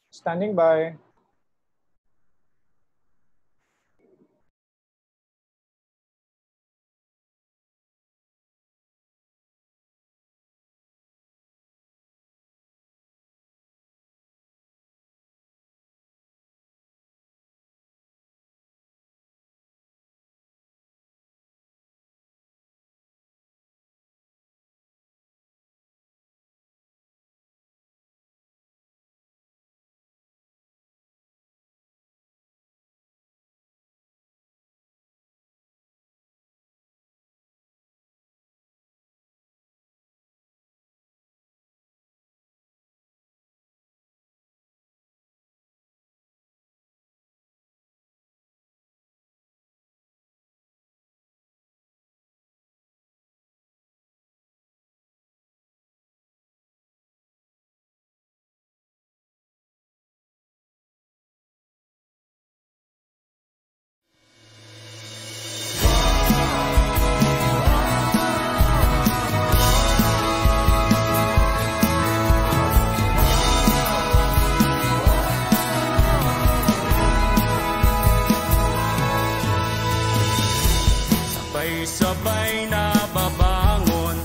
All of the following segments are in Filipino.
Standing by. Sabay na babangon,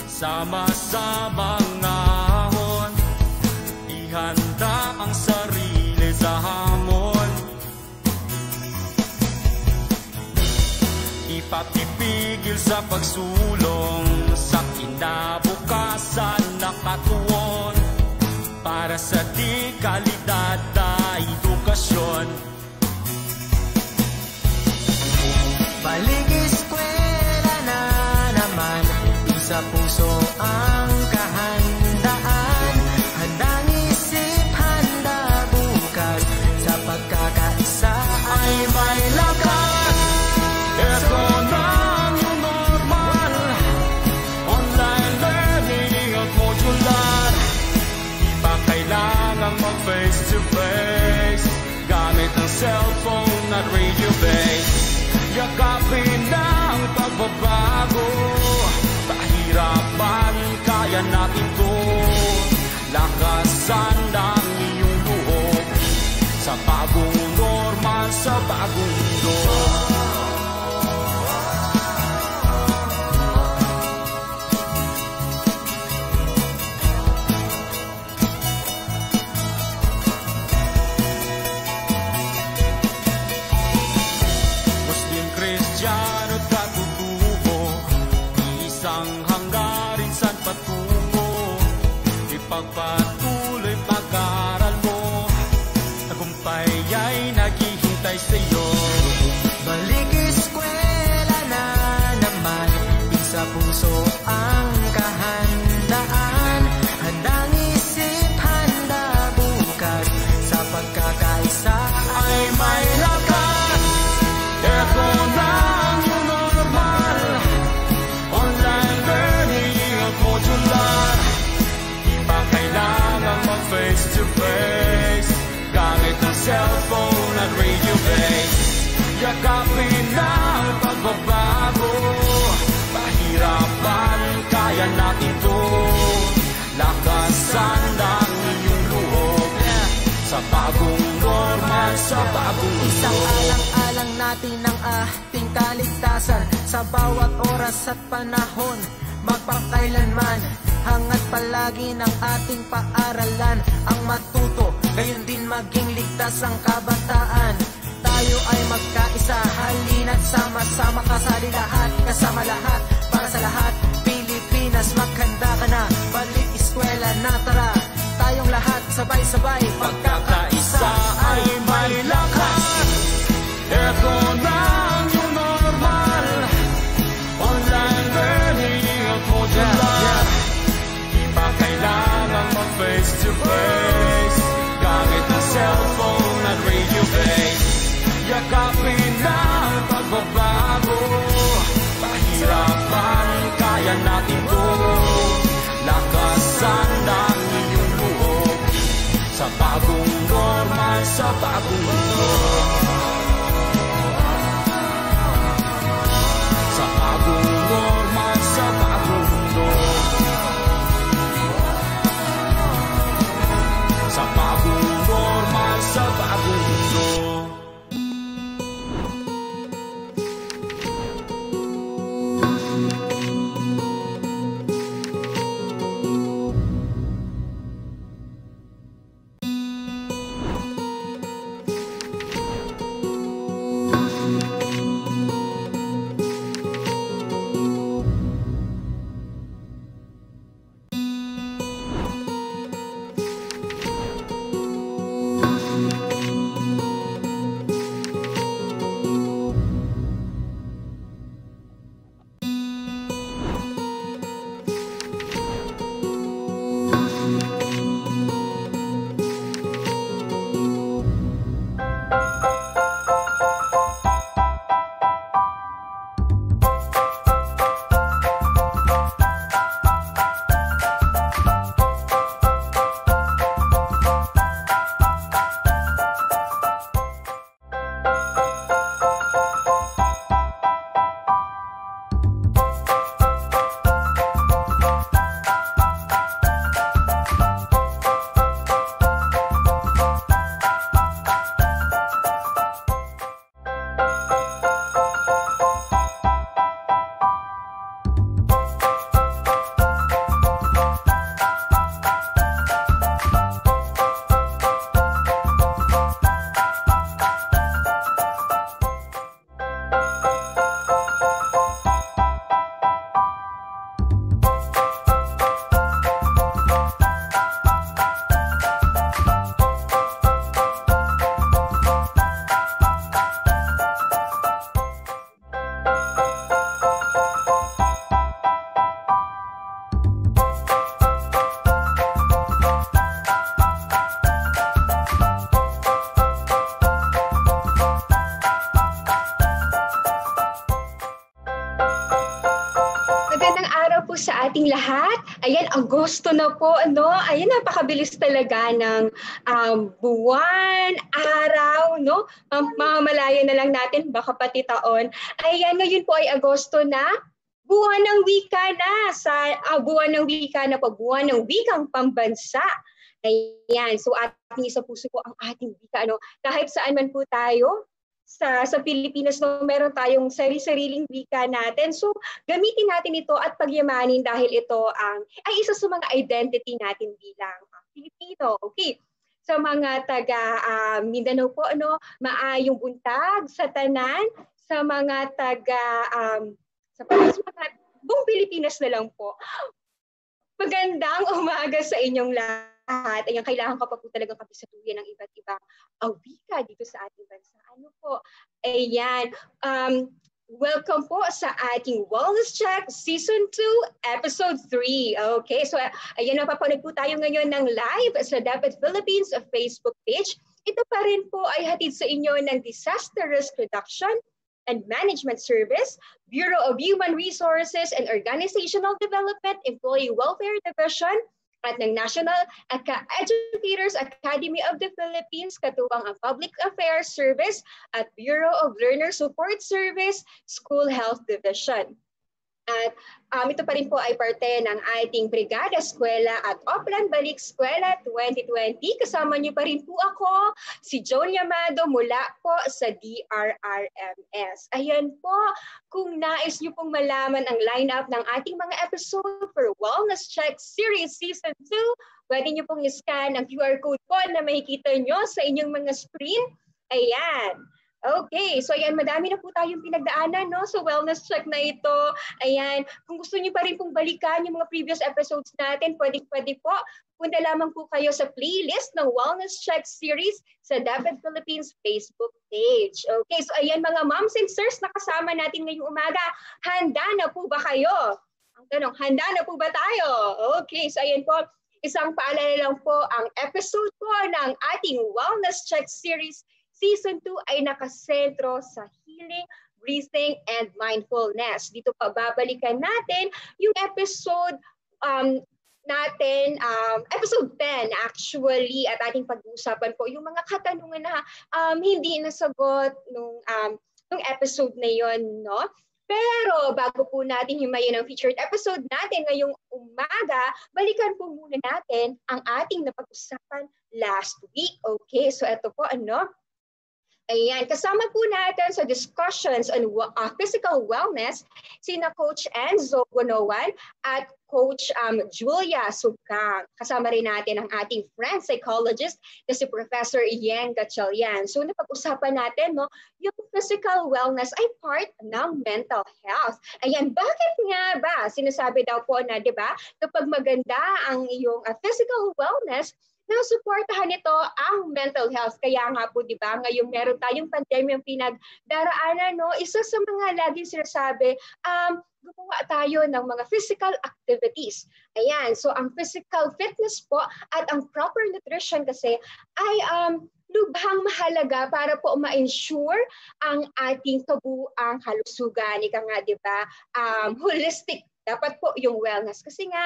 sama-samang ahon, ihanda ang sarili sa hamon. Ipapipigil sa pagsulong sa kinabukasan na katuon, para sa di kalidad na edukasyon. Balik eskwela na naman, sa puso ang kahandaan, handang isip, handa bukas, sa pagkakaisa ay may lakas. Ito na ang normal, online learning at modular. Di pa kailangang mag-face to face, gamit ang cellphone at radio base. Yakapin ang pagbabago, pahirapan, kaya natin to. Lakasan ang iyong loob, sa bagong normal, sa bagong mundo. Kristiyano at katutubo, isang hanggarin saan patungo. Ipagpatuloy pag-aaral mo, tagumpay ay naghihintay sa'yo. Balik eskwela na naman, sa puso ang kahandaan, handang isip, handa bukas, sa pagkakaisa ay may lakas. Ito na ang normal, online learning at modular. Di pa kailangang mag-face to face, gamit ang cellphone at radio base. Yakapin na ang pagbabago, pahirapan, kaya natin to. Lakasan ang iyong loob, sa bagong normal, sa bagong mundo. Isang alang-alang natin ang ating kaligtasan, sa bawat oras at panahon, magpakailanman. Hangat palagi ng ating paaralan, ang matuto, gayon din maging ligtas ang kabataan. Tayo ay magkaisa, halina't sama-sama, kasali lahat, kasama lahat, para sa lahat. Pilipinas, maghanda ka na, balik eskwela na, tara. Tayong lahat, sabay-sabay, pagkakaisa ay may lakas. Ito na ang normal, online learning at modular. Di pa kailangang mag-face to face, gamit ang cellphone at radio base. Yakapin na ang pagbabago, pahirapan, kaya natin to. Lakasan ang iyong loob, sa bagong normal, sa bagong mundo. Sa bagong normal, sa bagong mundo. Sa Ayan, Agosto na po, ano? Ayan, napakabilis talaga ng buwan, araw, no? Mamamalaya na lang natin, baka pati taon. Ayan, ngayon po ay Agosto na, buwan ng wika na. Buwan ng wika na po, buwan ng wikang pambansa. Ayan, so ating isa puso po ang ating wika. Ano? Kahit saan man po tayo, sa Pilipinas, no, meron tayong sari-sariling wika natin. So, gamitin natin ito at pagyamanin dahil ito ay isa sa mga identity natin bilang Pilipino. Okay. Sa mga taga Mindanao po, ano, maayong buntag sa tanan, sa mga taga sa mga buong Pilipinas na lang po. Magandang umaga sa inyong lahat. Ayan, kailangan ko pa po talagang kapisatuyan ng iba't ibang wika dito sa ating bansa. Ano po? Ayan. Welcome po sa ating Wellness Check Season 2, Episode 3. Okay, so ayan, napapanood po tayo ngayon ng live sa Dapat Philippines Facebook page. Ito pa rin po ay hatid sa inyo ng Disaster Risk Reduction and Management Service, Bureau of Human Resources and Organizational Development, Employee Welfare Division, at ng National Educators Academy of the Philippines, katuwang ang Public Affairs Service at Bureau of Learner Support Service, School Health Division. At ito pa rin po ay parte ng ating Brigada Eskwela at Oplan Balik Eskwela 2020. Kasama niyo pa rin po ako, si Joan Yamado mula po sa DRRMS. Ayan po, kung nais niyo pong malaman ang lineup ng ating mga episode for Wellness Check Series Season 2, pwede niyo pong i-scan ang QR code po na makikita niyo sa inyong mga screen. Ayan. Okay, so ayan, madami na po tayong pinagdaanan, no? So wellness check na ito. Ayan, kung gusto niyo pa rin pong balikan yung mga previous episodes natin, pwede po. Punta lamang po kayo sa playlist ng Wellness Check series sa Dapat Philippines Facebook page. Okay, so ayan mga moms and sirs na kasama natin ngayong umaga, handa na po ba kayo? Ang tanong, handa na po ba tayo? Okay, so ayan po, isang paalala lang po, ang episode po ng ating Wellness Check series Season 2 ay nakasentro sa healing, breathing, and mindfulness. Dito pa babalikan natin yung episode episode 10 actually, at ating pag-uusapan po yung mga katanungan na hindi nasagot nung episode na yon, no? Pero bago po natin himayin ang featured episode natin ngayong umaga, balikan po muna natin ang ating napag-usapan last week. Okay, so ito po, ayan, kasama po natin sa discussions on physical wellness sina Coach Enzo Gunowan at Coach Julia Sugkang. Kasama rin natin ang ating friend psychologist na si Professor Yang Gatchalian. So napag-usapan natin, no, yung physical wellness ay part ng mental health. Ayan, bakit nga ba? Sinasabi daw po na, di ba, kapag maganda ang iyong physical wellness, nasuportahan nito ang mental health. Kaya nga po, di ba, ngayong meron tayong pandemyang pinagdaraanan, no, isa sa mga laging sinasabi, gumawa tayo ng mga physical activities. Ayan, so ang physical fitness po at ang proper nutrition kasi ay lubhang mahalaga para po ma-ensure ang ating kabuuang kalusugan. Ika nga, di ba, holistic dapat po yung wellness. Kasi nga,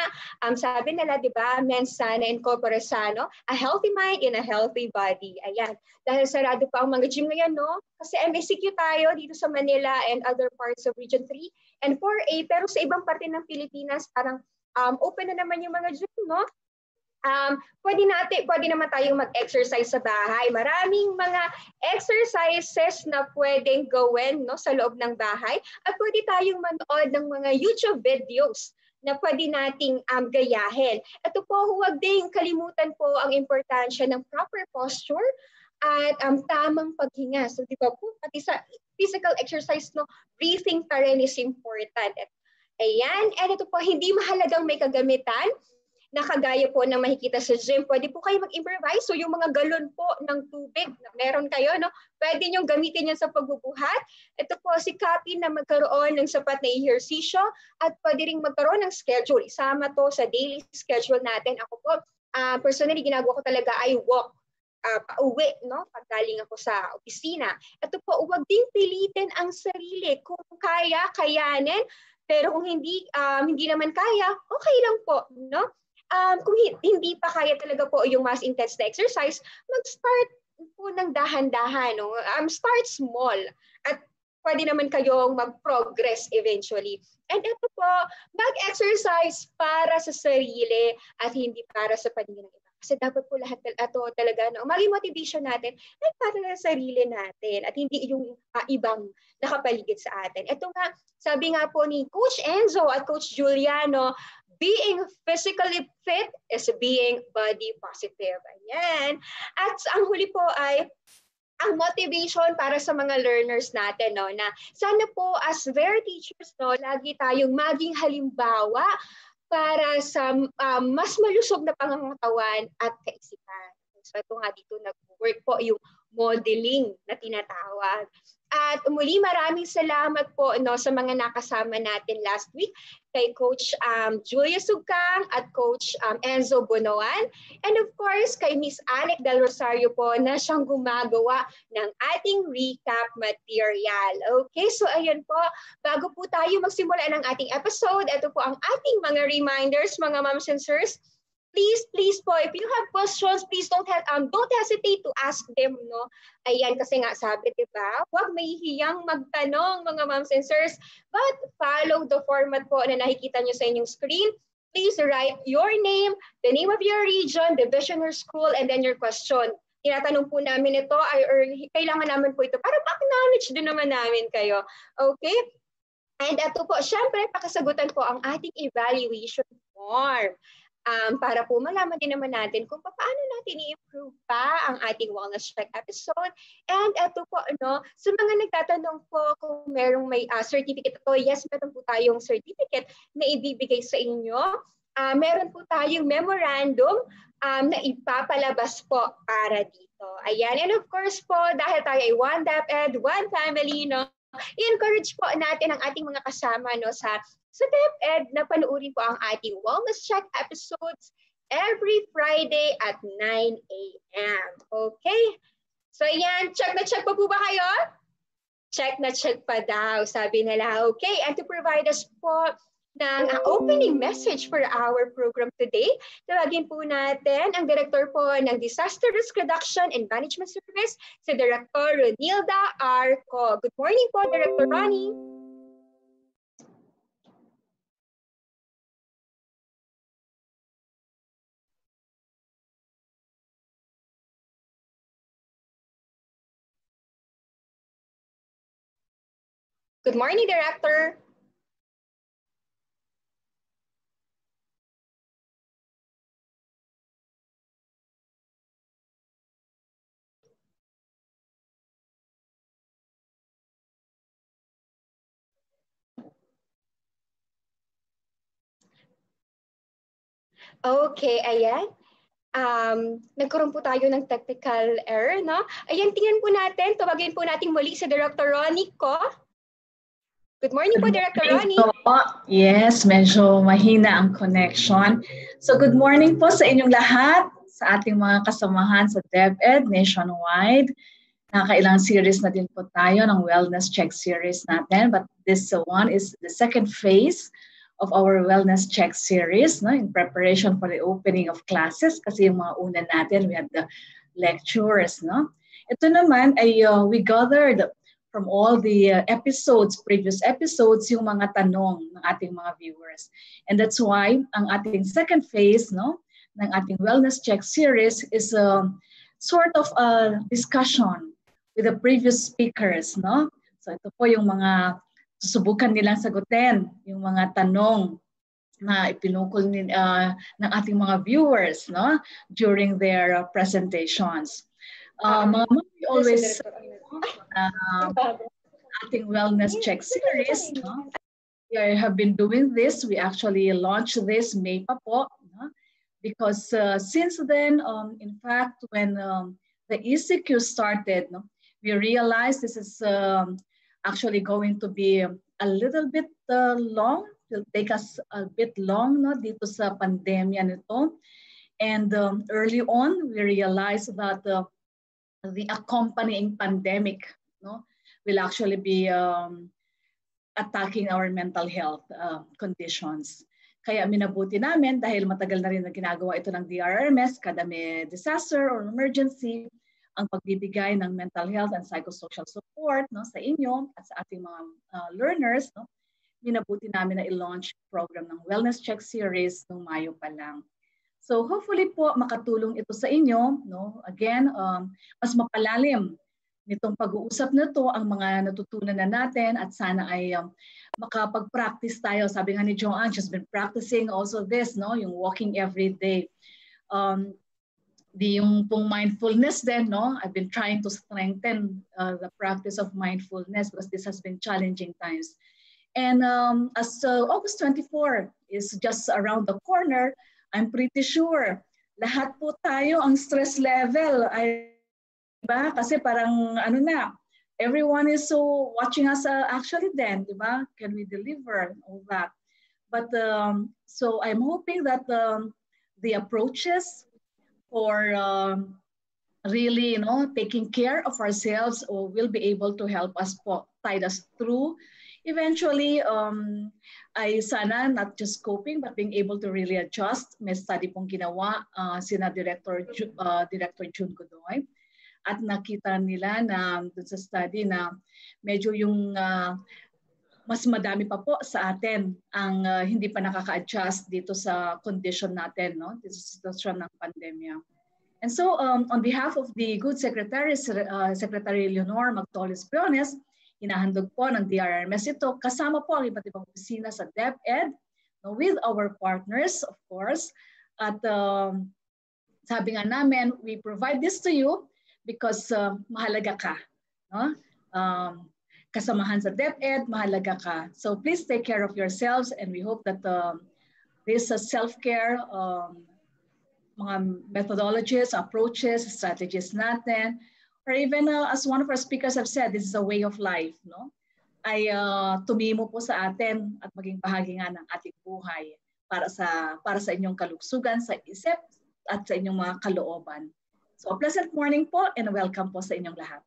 sabi nila, di ba, mens sana in corpore sano, a healthy mind in a healthy body. Ayan. Dahil sarado pa ang mga gym ngayon, no? Kasi MSCQ tayo dito sa Manila and other parts of Region 3 and 4A. Pero sa ibang parte ng Pilipinas, parang open na naman yung mga gym, no? Pwede naman tayong mag-exercise sa bahay. Maraming mga exercises na pwedeng gawin, no, sa loob ng bahay, at pwede tayong manood ng mga YouTube videos na pwede nating gayahin. Ito po, huwag din kalimutan po ang importansya ng proper posture at tamang paghinga. So di ba po, pati sa physical exercise, no, breathing pa rin is important. Ayan, and ito po, hindi mahalagang may kagamitan na kagaya po na makikita sa gym. Pwede po kayo mag-improvise. So yung mga galon po ng tubig na meron kayo, no, pwede nyo gamitin yan sa pagbubuhat. Ito po, sikapin na magkaroon ng sapat na ehersisyo at pwede rin magkaroon ng schedule. Isama to sa daily schedule natin. Ako po, personally, ginagawa ko talaga ay walk. Pauwi, no? Pag galing ako sa opisina. Ito po, huwag din pilitin ang sarili. Kung kaya, kayanin. Pero kung hindi naman kaya, okay lang po, no? Kung hindi pa kaya talaga po yung mas intense na exercise, mag-start po ng dahan-dahan, no? Start small at pwede naman kayong mag-progress eventually. And ito po, mag-exercise para sa sarili at hindi para sa paningin ng iba. Kasi dapat po lahat ito talaga, no? Maging motivation natin ay para sa sarili natin at hindi yung ibang nakapaligid sa atin. Ito nga, sabi nga po ni Coach Enzo at Coach Juliano, being physically fit is being body positive. Ayan. At ang huli po ay ang motivation para sa mga learners natin, no, na sana po as their teachers, no, lagi tayong maging halimbawa para sa mas malusog na pangangatawan at kaisipan. So ito nga dito nag-work po yung modeling na tinatawag. At muli maraming salamat po, no, sa mga nakasama natin last week kay Coach Julia Sugkang at Coach Enzo Bonoan. And of course, kay Miss Alec Del Rosario po na siyang gumagawa ng ating recap material. Okay, so ayan po, bago po tayo magsimula ng ating episode, ito po ang ating mga reminders, mga moms and sirs. Please po, if you have questions, please don't hesitate to ask them, no? Ayan, kasi nga sabi, di ba? Huwag mahihiyang magtanong, mga moms and sirs, but follow the format po na nakikita nyo sa inyong screen. Please write your name, the name of your region, division or school, and then your question. Tinatanong po namin ito, or kailangan namin po ito para ma-acknowledge din naman namin kayo. Okay? And ito po, syempre, pakasagutan po ang ating evaluation form. Para po malaman din naman natin kung paano natin i-improve pa ang ating wellness check episode. And ito po, ano, sa mga nagtatanong po kung merong may certificate ito, yes, meron po tayong certificate na ibibigay sa inyo. Meron po tayong memorandum na ipapalabas po para dito. Ayan, and of course po, dahil tayo ay one DepEd, one family, no, i-encourage po natin ang ating mga kasama, no, sa DepEd na panuorin po ang ating wellness check episodes every Friday at 9 a.m. Okay? So yan, check na check pa po ba kayo? Check na check pa daw, sabi nila. Okay, and to provide us po ng opening message for our program today, tawagin po natin ang Director po ng Disaster Risk Reduction and Management Service, si Director Ronilda Arco. Good morning po, Director Ronnie. Good morning, Director. Okay, ayan. Nagkaroon po tayo ng technical error, no? Ayan, tingnan po natin, tawagin po natin muli si Director Ronnie ko. Good morning po, Director Ronnie. Yes, medyo mahina ang connection. So good morning po sa inyong lahat, sa ating mga kasamahan sa DepEd nationwide. Nakailang series na din po tayo ng Wellness Check series natin, but this one is the second phase of our Wellness Check series, no, in preparation for the opening of classes, kasi yung mga una natin, we had the lectures, no? Ito naman ay we gathered from all the previous episodes, yung mga tanong ng ating mga viewers. And that's why ang ating second phase, no, ng ating Wellness Check series is a sort of a discussion with the previous speakers, no? So ito po yung mga susubukan nilang sagutin, yung mga tanong na ipinukol ng ating mga viewers, no, during their presentations. Mga we always ating Wellness Check series, no? We have been doing this. We actually launched this May pa po, no? Because since then, in fact, when the ECQ started, no, we realized this is actually going to be a little bit long. It will take us a bit long, no, dito sa pandemya nito. And early on, we realized that the accompanying pandemic, no, will actually be attacking our mental health conditions. Kaya minabuti namin dahil matagal na rin na ginagawa ito ng DRRMS kada may disaster or emergency, ang pagbibigay ng mental health and psychosocial support, no, sa inyo at sa ating mga learners. No, minabuti namin na i-launch program ng Wellness Check Series noong Mayo pa lang. So hopefully po makatulong ito sa inyo. No? Again, mas mapalalim nitong pag-uusap na to ang mga natutunan na natin at sana ay makapag-practice tayo. Sabi nga ni Joanne, she's been practicing also this, no? Yung walking every day. Yung pong mindfulness din, no? I've been trying to strengthen the practice of mindfulness because this has been challenging times. And as August 24 is just around the corner, I'm pretty sure lahat po tayo ang stress level ay diba? Kasi parang ano na, everyone is so watching us actually then, diba? Can we deliver all that? But so I'm hoping that the approaches for really, taking care of ourselves will be able to help us tide us through. Eventually, ay sana not just coping but being able to really adjust. May study pong ginawa sina Director June Godoy at nakita nila na dun sa study na medyo yung mas madami pa po sa atin ang hindi pa nakaka-adjust dito sa condition natin, no? Dito sa sitwasyon ng pandemya. And so on behalf of the good Secretary, Secretary Leonor Magtoles-Briones, hinahandog po ng DRRMS ito. Kasama po ang iba't ibang opisina sa DepEd, no, with our partners, of course. At sabi nga namin, we provide this to you because mahalaga ka. No? Kasamahan sa DepEd, mahalaga ka. So please take care of yourselves and we hope that this self-care, mga methodologies, approaches, strategies natin, or even as one of our speakers have said, this is a way of life, no? Ay tumimo po sa atin at maging bahagi nga ng ating buhay para sa inyong kalugsugan, sa isip at sa inyong mga kalooban. So a pleasant morning po and welcome po sa inyong lahat.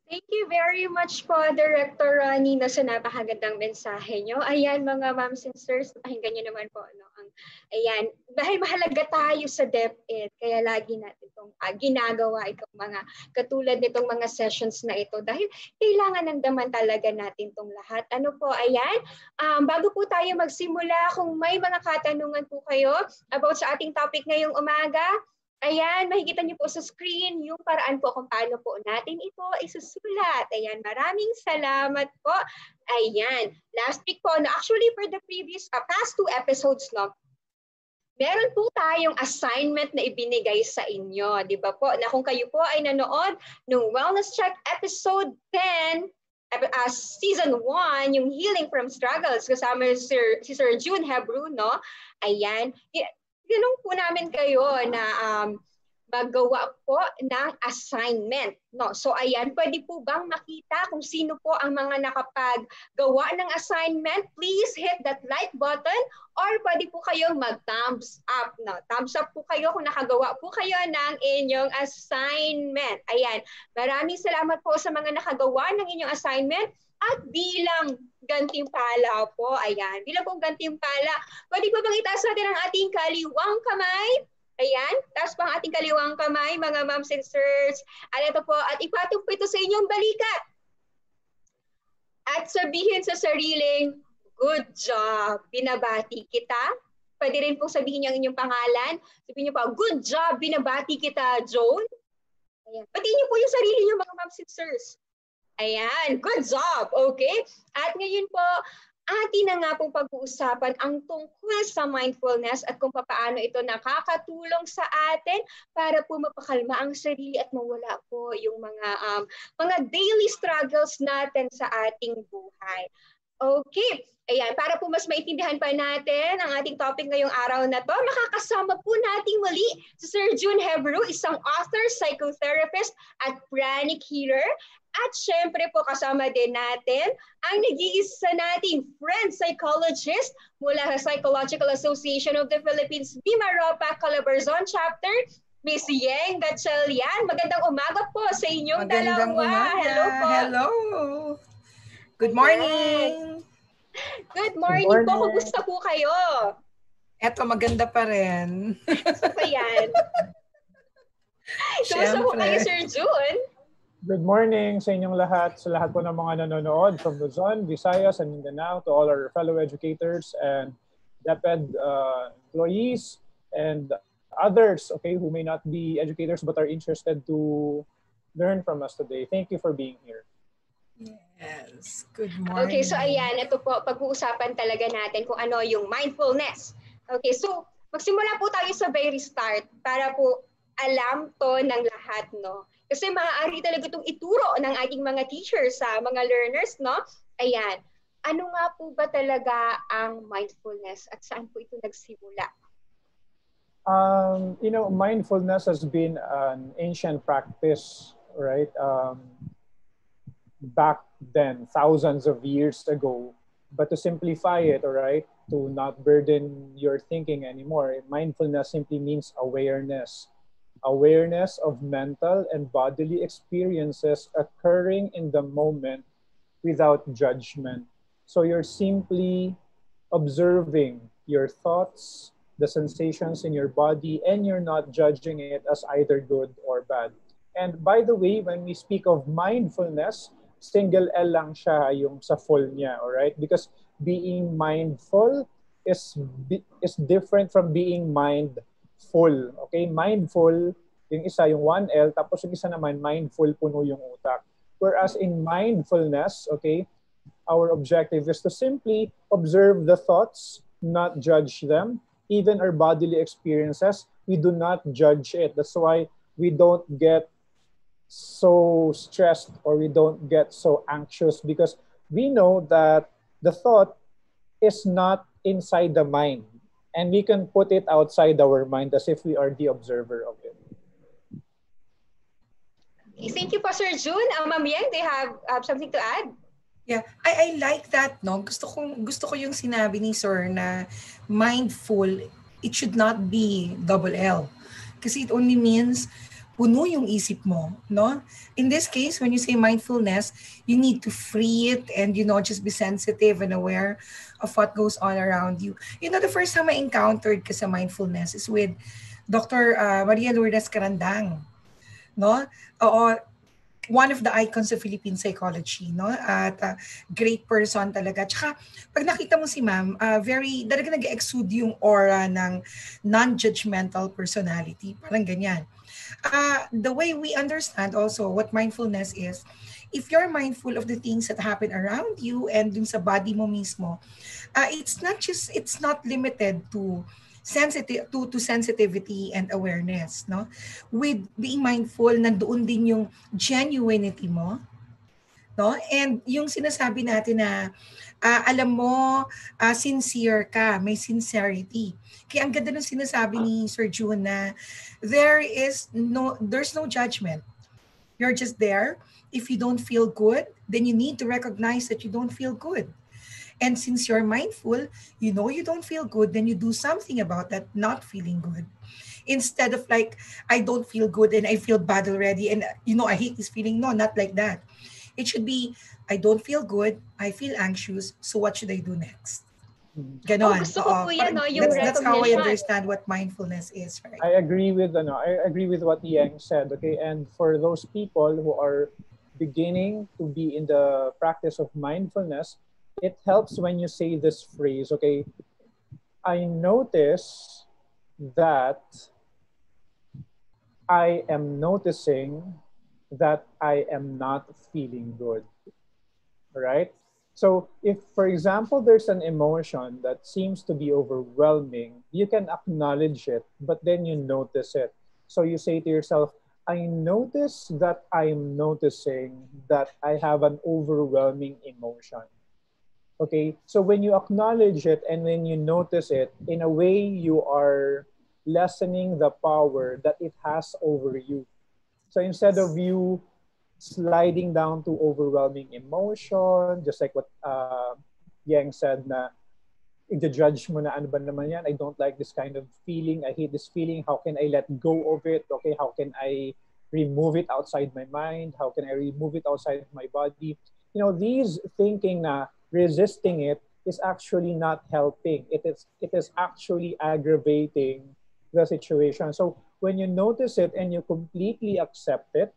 Thank you very much po, Director Nina, sa napakagandang mensahe nyo. Ayan, mga moms and sirs, pakinggan nyo naman po. Ayan, dahil mahalaga tayo sa DepEd, kaya lagi natin itong ginagawa itong mga katulad nitong mga sessions na ito dahil kailangan nandaman talaga natin itong lahat. Ano po, ayan, bago po tayo magsimula, kung may mga katanungan po kayo about sa ating topic ngayong umaga, ayan, makikita niyo po sa screen yung paraan po kung paano po natin ito isusulat. Ayan, maraming salamat po. Ayan, last week po, actually for the previous, past 2 episodes, no, meron po tayong assignment na ibinigay sa inyo. Di ba po, na kung kayo po ay nanood ng Wellness Check episode 10, season 1, yung Healing from Struggles, kasama si Sir June Hebrew, no? Ayan, tinanong po namin kayo na magawa po ng assignment. No? So ayan, pwede po bang makita kung sino po ang mga nakapaggawa ng assignment? Please hit that like button or pwede po kayong mag-thumbs up. No? Thumbs up po kayo kung nakagawa po kayo ng inyong assignment. Ayan, maraming salamat po sa mga nakagawa ng inyong assignment. At bilang gantimpala po, ayan, bilang pong gantimpala, pwede po bang itaas natin ang ating kaliwang kamay? Ayan, taas po ang ating kaliwang kamay, mga moms and sirs. At ito po, at ipatong po ito sa inyong balikat. At sabihin sa sariling, good job, binabati kita. Pwede rin pong sabihin niyo ang inyong pangalan. Sabihin niyo po, good job, binabati kita, Joan. Ayan, patiin niyo po yung sarili niyo, mga moms and sirs. Ayan, good job, okay? At ngayon po, atin na nga pong pag-uusapan ang tungkol sa mindfulness at kung paano ito nakakatulong sa atin para po mapakalma ang sarili at mawala po yung mga daily struggles natin sa ating buhay. Okay, ayan, para po mas maintindihan pa natin ang ating topic ngayong araw na to, makakasama po nating muli si Sir June Hebrew, isang author, psychotherapist at pranic healer. At syempre po kasama din natin ang nag-iisa nating friend psychologist mula sa Psychological Association of the Philippines, Mimaropa, Calabarzon Chapter, Miss Yeng Gatchalian. Magandang umaga po sa inyong Magandang dalawa. Umaga. Hello po. Hello. Good morning! Good Good morning po. morning. Kumusta po kayo? Eto, maganda pa rin. Ayan. Kumusta po kayo, Siyempre. Sir June? Good morning sa inyong lahat, sa lahat po ng mga nanonood from Luzon, Visayas, and Mindanao, to all our fellow educators and DepEd employees and others, okay, who may not be educators but are interested to learn from us today. Thank you for being here. Yes. Good morning. Okay, so ayan, ito po, pag-uusapan talaga natin kung ano yung mindfulness. Okay, so magsimula po tayo sa very start para po alam to ng lahat, no? Kasi maaari talaga itong ituro ng ating mga teachers sa mga learners, no? Ayan, ano nga po ba talaga ang mindfulness at saan po ito nagsimula? Mindfulness has been an ancient practice, right? Back then, thousands of years ago. But to simplify it, all right, to not burden your thinking anymore, mindfulness simply means awareness. Awareness of mental and bodily experiences occurring in the moment without judgment. So you're simply observing your thoughts, the sensations in your body, and you're not judging it as either good or bad. And by the way, when we speak of mindfulness, single L lang siya yung sa full niya, all right? Because being mindful is different from being mindful. Okay? Mindful, yung isa, yung 1L, tapos yung isa naman, mindful, puno yung utak. Whereas in mindfulness, okay, our objective is to simply observe the thoughts, not judge them. Even our bodily experiences, we do not judge it. That's why we don't get so stressed or we don't get so anxious, because we know that the thought is not inside the mind and we can put it outside our mind as if we are the observer of it. Thank you po, Sir June. Ma'am Yang, do you have something to add? Yeah, I like that, no? Gusto ko yung sinabi ni Sir na mindful, it should not be double L. Kasi it only means puno yung isip mo, no? In this case, when you say mindfulness, you need to free it and, just be sensitive and aware of what goes on around you. The first time I encountered ka sa mindfulness is with Dr. Maria Lourdes Carandang, no? Oo, one of the icons of Philippine psychology, no? At great person talaga. Tsaka, pag nakita mo si ma'am, talaga nag-exude yung aura ng non-judgmental personality. Parang ganyan. The way we understand also what mindfulness is, if you're mindful of the things that happen around you and dun sa body mo mismo, it's not limited to sensitivity and awareness, no? With being mindful, nandoon din yung genuinity mo, no? And yung sinasabi natin na alam mo, sincere ka, may sincerity. Kaya ang ganda ng sinasabi ni Sir June na there's no judgment. You're just there. If you don't feel good, then you need to recognize that you don't feel good. And since you're mindful, you know you don't feel good, then you do something about that not feeling good. Instead of like, I don't feel good and I feel bad already and I hate this feeling. No, not like that. It should be, I don't feel good, I feel anxious, so what should I do next? Ganon. Gusto ko po yan, no? Yung that's how I recognition. understand what mindfulness is, right? I agree with what Yang said, okay? And for those people who are beginning to be in the practice of mindfulness, it helps when you say this phrase, okay? I notice that I am noticing that I am not feeling good, right? So if, for example, there's an emotion that seems to be overwhelming, you can acknowledge it, but then you notice it. So you say to yourself, I notice that I'm noticing that I have an overwhelming emotion. Okay, so when you acknowledge it and when you notice it, in a way you are lessening the power that it has over you. So instead of you sliding down to overwhelming emotion, just like what Yang said na i-judge mo na ano ba naman yan, I don't like this kind of feeling, I hate this feeling, how can I let go of it? Okay, how can I remove it outside my mind? How can I remove it outside my body? these thinking na resisting it is actually not helping. It is actually aggravating the situation. So when you notice it and you completely accept it,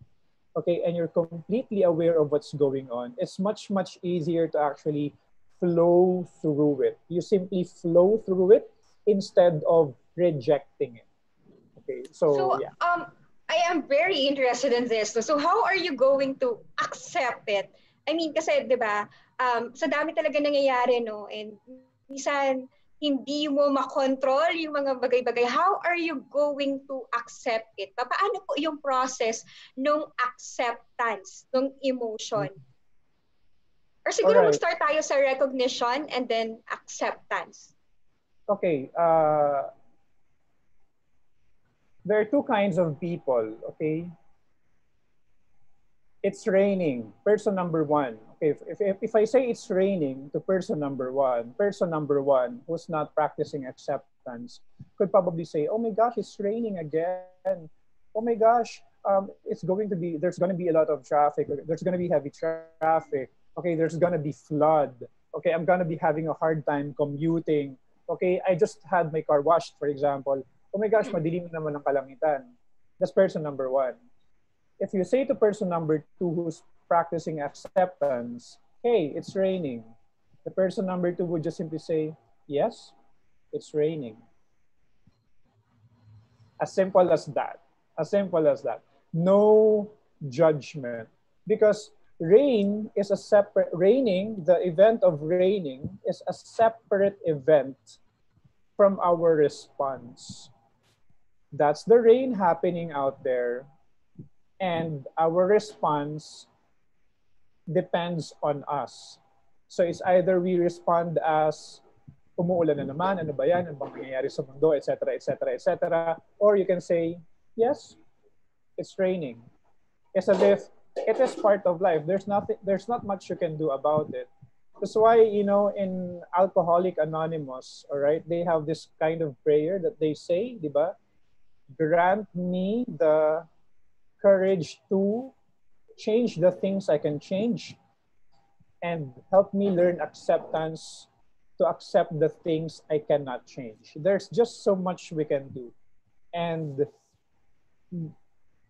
okay, and you're completely aware of what's going on, it's much easier to actually flow through it. You simply flow through it instead of rejecting it. Okay, so So, yeah. I am very interested in this. So, how are you going to accept it? I mean, kasi, di ba, sa dami talaga nangyayari, no? And minsan, hindi mo makontrol yung mga bagay-bagay. How are you going to accept it? Paano po yung process ng acceptance, ng emotion? Or All siguro right. mag-start tayo sa recognition and then acceptance. Okay. There are two kinds of people. Okay. It's raining. Person number one. Okay. If I say it's raining to person number one who's not practicing acceptance could probably say, "Oh my gosh, it's raining again. Oh my gosh, there's going to be a lot of traffic. There's going to be heavy traffic. Okay, there's going to be flood. Okay, I'm going to be having a hard time commuting. Okay, I just had my car washed, for example. Oh my gosh, madilim naman ang kalangitan." That's person number one. If you say to person number two who's practicing acceptance, "Hey, it's raining," the person number two would just simply say, "Yes, it's raining." As simple as that. As simple as that. No judgment. Because the event of raining is a separate event from our response. That's the rain happening out there. And our response depends on us. So it's either we respond as umuulan na naman, ano ba yan, ano bang nangyayari sa mundo, etc., etc., etc. Or you can say, yes, it's raining. It's as if it is part of life. There's not much you can do about it. That's why, in Alcoholic Anonymous, all right, they have this kind of prayer that they say, di ba? Grant me the courage to change the things I can change and help me learn acceptance to accept the things I cannot change. There's just so much we can do. And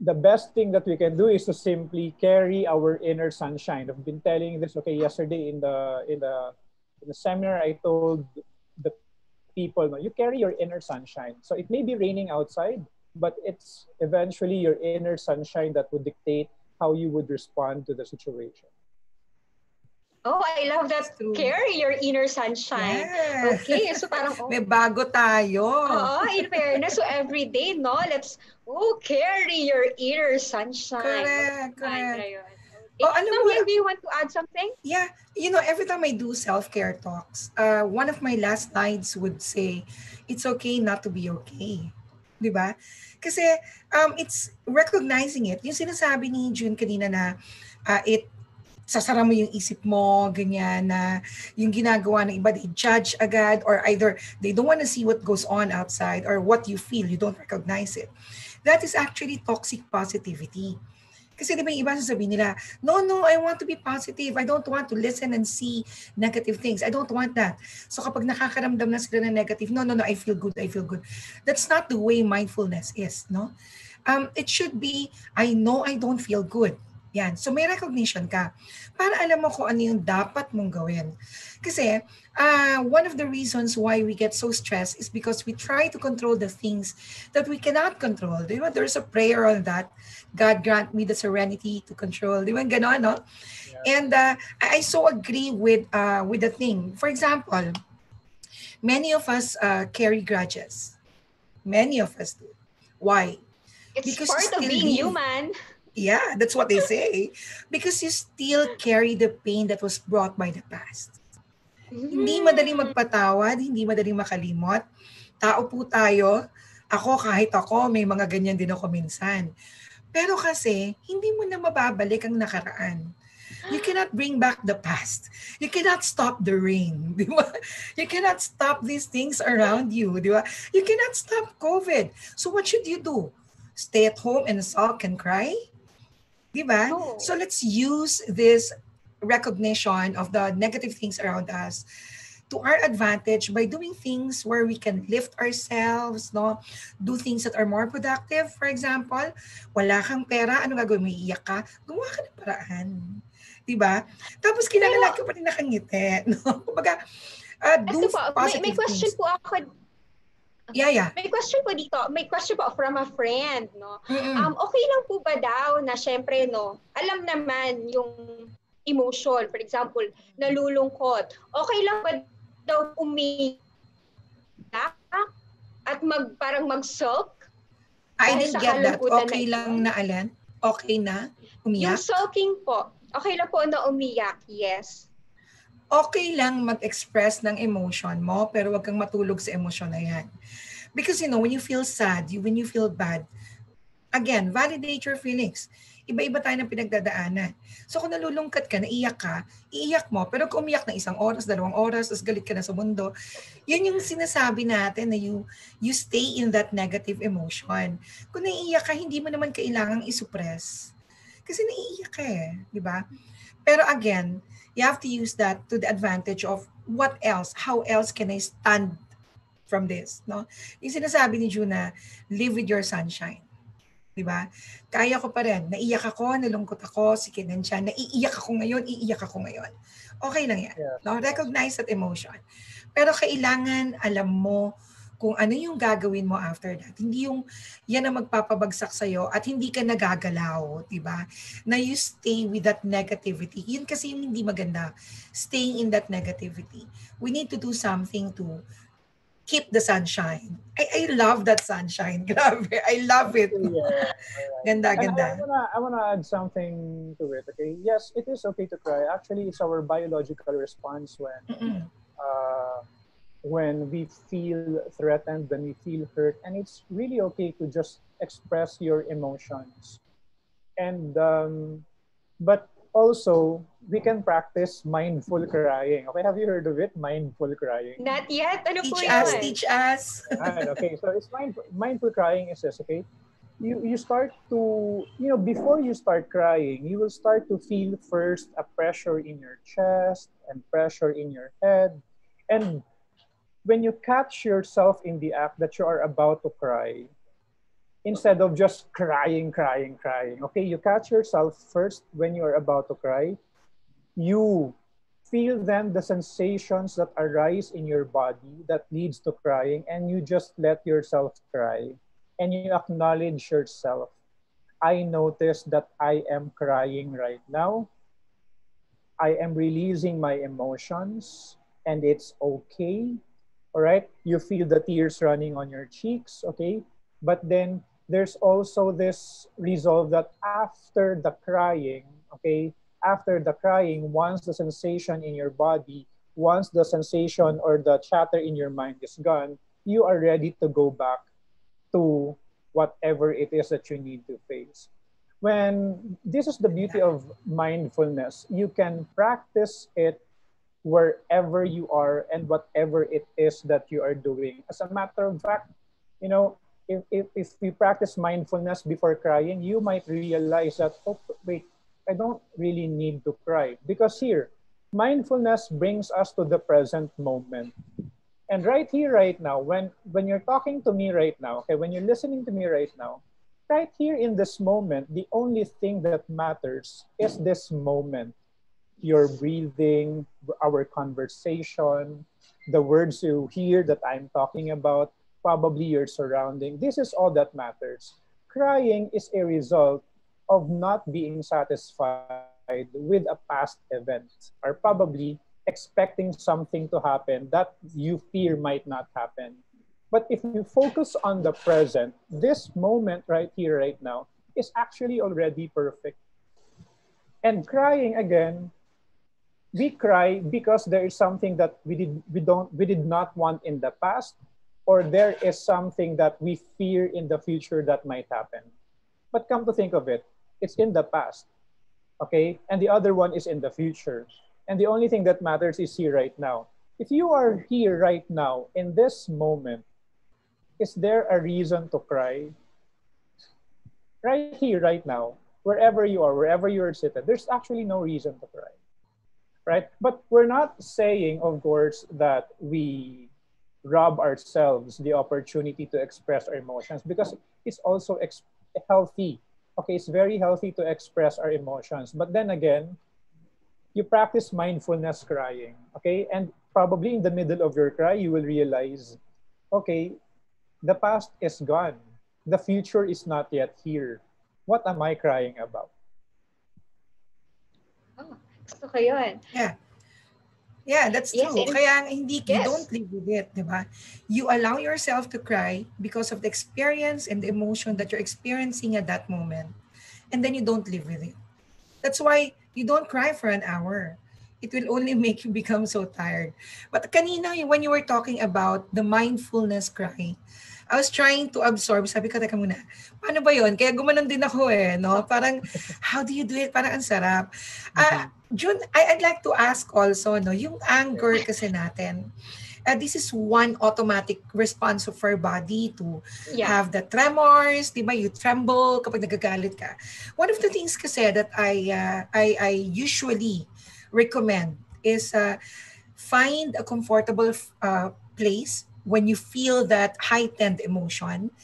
the best thing that we can do is to simply carry our inner sunshine. I've been telling this, okay, yesterday in the seminar, I told the people, no, you carry your inner sunshine. So it may be raining outside, but it's eventually your inner sunshine that would dictate how you would respond to the situation. Oh, I love that. Carry your inner sunshine. Yeah. Okay, so parang, may bago tayo. Oo, in fairness, so every day, no, let's carry your inner sunshine. Correct. Okay. Oh, alam mo, do you want to add something? Yeah, every time I do self-care talks, one of my last slides would say, it's okay not to be okay. Diba? Kasi it's recognizing it. Yung sinasabi ni June kanina na sasara mo yung isip mo, ganyan, na yung ginagawa ng iba, they judge agad, or either they don't want to see what goes on outside or what you feel, you don't recognize it. That is actually toxic positivity. Kasi di ba yung iba sasabihin nila, no, I want to be positive. I don't want to listen and see negative things. I don't want that. So kapag nakakaramdam na sila ng negative, no, I feel good. That's not the way mindfulness is, no? It should be, I know I don't feel good. Yan. So may recognition ka para alam mo kung ano yung dapat mong gawin. Kasi one of the reasons why we get so stressed is because we try to control the things that we cannot control. Diba? There's a prayer on that. God grant me the serenity to control. Diba? Ganon, no? Yeah. And I so agree with the thing. For example, many of us carry grudges. Many of us do. Why? It's because part of being human. Yeah, that's what they say. Because you still carry the pain that was brought by the past. Hindi madaling magpatawad, hindi madaling makalimot. Tao po tayo. Kahit ako, may mga ganyan din ako minsan. Pero kasi, hindi mo na mababalik ang nakaraan. You cannot bring back the past. You cannot stop the rain. Di ba? You cannot stop these things around you. Di ba? You cannot stop COVID. So what should you do? Stay at home and sulk and cry? Diba? No. So let's use this recognition of the negative things around us to our advantage by doing things where we can lift ourselves, no? Do things that are more productive. For example, wala kang pera, ano gagawin mo? Iiyak ka? Gumawa ka ng paraan. Diba? Tapos kailangan ka pa rin nakangiti. No? Kumbaga, do po, may positive question things. po ako. Yeah. May question po dito. May question po from a friend, no? Mm-mm. Okay lang po ba daw na syempre, no, alam naman yung emotion, for example, nalulungkot. Okay lang ba daw umiyak at parang mag-sulk? I Dahil didn't sa get that. kalungkutan Okay na lang na alin? Okay na? yung Umiyak? sulking po. Okay lang po na umiyak, yes. Okay lang mag-express ng emotion mo, pero wag kang matulog sa emosyon na yan. Because when you feel sad, when you feel bad, again, validate your feelings. Iba-iba tayo ng pinagdadaanan. So kung nalulungkot ka, naiyak ka, iiyak mo. Pero kung umiyak na 1 oras, 2 oras, tapos galit ka na sa mundo, yun yung sinasabi natin na you stay in that negative emotion. Kung naiiyak ka, hindi mo naman kailangang isuppress. Kasi naiiyak ka di ba? Pero again, you have to use that to the advantage of what else, how else can I stand from this, no? Yung sinasabi ni Juna, live with your sunshine. Diba? Kaya ko pa rin. Naiyak ako, nalungkot ako, sige nandiyan. Naiiyak ako ngayon, iiyak ako ngayon. Okay lang yan. Yes. No? Recognize that emotion. Pero kailangan alam mo kung ano yung gagawin mo after that. Hindi yung yan ang magpapabagsak sa'yo at hindi ka nagagalaw, diba? Na you stay with that negativity. Yun kasi yung hindi maganda. Staying in that negativity. We need to do something to keep the sunshine. I love that sunshine. Grabe. I love it. Yeah. Ganda. I wanna add something to it. Okay. Yes, it is okay to cry. Actually, it's our biological response when we feel threatened, when we feel hurt, and it's really okay to just express your emotions. And but also we can practice mindful crying. Okay, have you heard of it? Mindful crying. Not yet. Ano po yun? Teach us. Right, okay, so it's mindful crying is this, okay? You start to, before you start crying, you will start to feel first a pressure in your chest and pressure in your head. And when you catch yourself in the act that you are about to cry, instead of just crying, okay, you catch yourself first when you are about to cry. You feel then the sensations that arise in your body that leads to crying, and you just let yourself cry. And you acknowledge yourself. I notice that I am crying right now. I am releasing my emotions, and it's okay. All right? You feel the tears running on your cheeks, okay? But then there's also this resolve that after the crying, okay, after the crying, once the sensation in your body, once the sensation or the chatter in your mind is gone, you are ready to go back to whatever it is that you need to face. When this is the beauty of mindfulness, you can practice it wherever you are and whatever it is that you are doing. As a matter of fact, if we practice mindfulness before crying, you might realize that, oh, wait, I don't really need to cry. Because here, mindfulness brings us to the present moment. And right here, right now, when you're talking to me right now, okay, when you're listening to me right now, right here in this moment, the only thing that matters is this moment. Your breathing, our conversation, the words you hear that I'm talking about, probably your surrounding. This is all that matters. Crying is a result of not being satisfied with a past event, or probably expecting something to happen that you fear might not happen. But if you focus on the present, this moment right here, right now, is actually already perfect. And crying again, we cry because there is something that we did not want in the past, or there is something that we fear in the future that might happen. But come to think of it, it's in the past, okay? And the other one is in the future. And the only thing that matters is here right now. If you are here right now, in this moment, is there a reason to cry? Right here, right now, wherever you are, wherever you are seated, there's actually no reason to cry. right? But we're not saying, of course, that we rob ourselves the opportunity to express our emotions, because it's also healthy. Okay, it's very healthy to express our emotions. But then again, you practice mindfulness crying, okay? And probably in the middle of your cry, you will realize, okay, the past is gone. The future is not yet here. What am I crying about? Oh, gusto ko yun. Yeah. Yeah, that's Yes, true. and Kaya you don't yes. live with it, di ba? You allow yourself to cry because of the experience and the emotion that you're experiencing at that moment. And then you don't live with it. That's why you don't cry for an hour. It will only make you become so tired. But kanina, when you were talking about the mindfulness cry, I was trying to absorb. Sabi ko, teka muna, paano ba yun? Kaya gumanon din ako no? Parang, how do you do it? Parang ang sarap. June, I'd like to ask also, no, yung anger kasi natin, this is one automatic response of our body to Yeah. have the tremors, di ba? You tremble kapag nagagalit ka. One of the things kasi that I usually recommend is find a comfortable place when you feel that heightened emotion,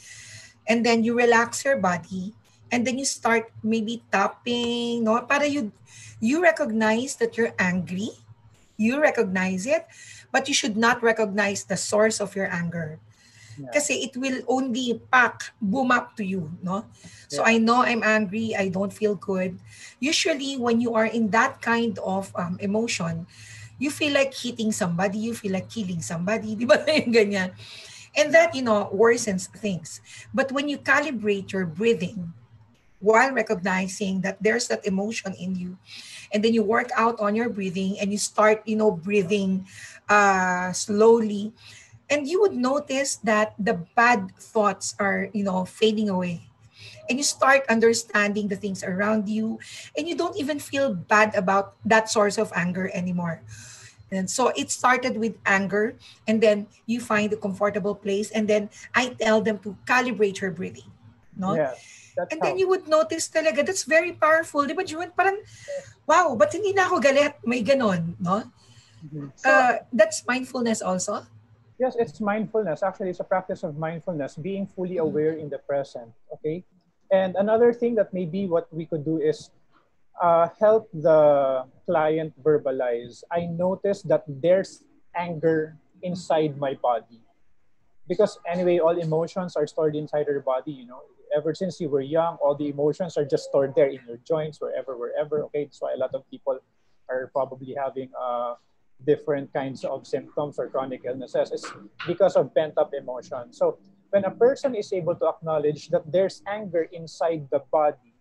and then you relax your body, and then you start maybe tapping, no? Para you recognize that you're angry, you recognize it, but you should not recognize the source of your anger. Yeah. Kasi it will only boom up to you, no? So Yeah. I know I'm angry, I don't feel good. Usually, when you are in that kind of emotion, you feel like hitting somebody, you feel like killing somebody, di ba? Yung ganyan. And that, worsens things. But when you calibrate your breathing while recognizing that there's that emotion in you, and then you work out on your breathing and you start, breathing slowly, and you would notice that the bad thoughts are, fading away. And you start understanding the things around you, and you don't even feel bad about that source of anger anymore. And so it started with anger, and then you find a comfortable place, and then I tell them to calibrate your breathing. No? Yes, that's And then how. you would notice talaga, that's very powerful. Di ba, Juan? Parang, Yes. wow, ba't hindi na ako galit? May ganon, no? Mhm. So, That's mindfulness also. Yes, it's mindfulness. Actually, it's a practice of mindfulness, being fully aware in the present. Okay. And another thing that maybe what we could do is help the client verbalize. I noticed that there's anger inside my body. Because anyway, all emotions are stored inside our body, Ever since you were young, all the emotions are just stored there in your joints, wherever. Okay, that's why a lot of people are probably having different kinds of symptoms or chronic illnesses. It's because of pent up emotion. So when a person is able to acknowledge that there's anger inside the body,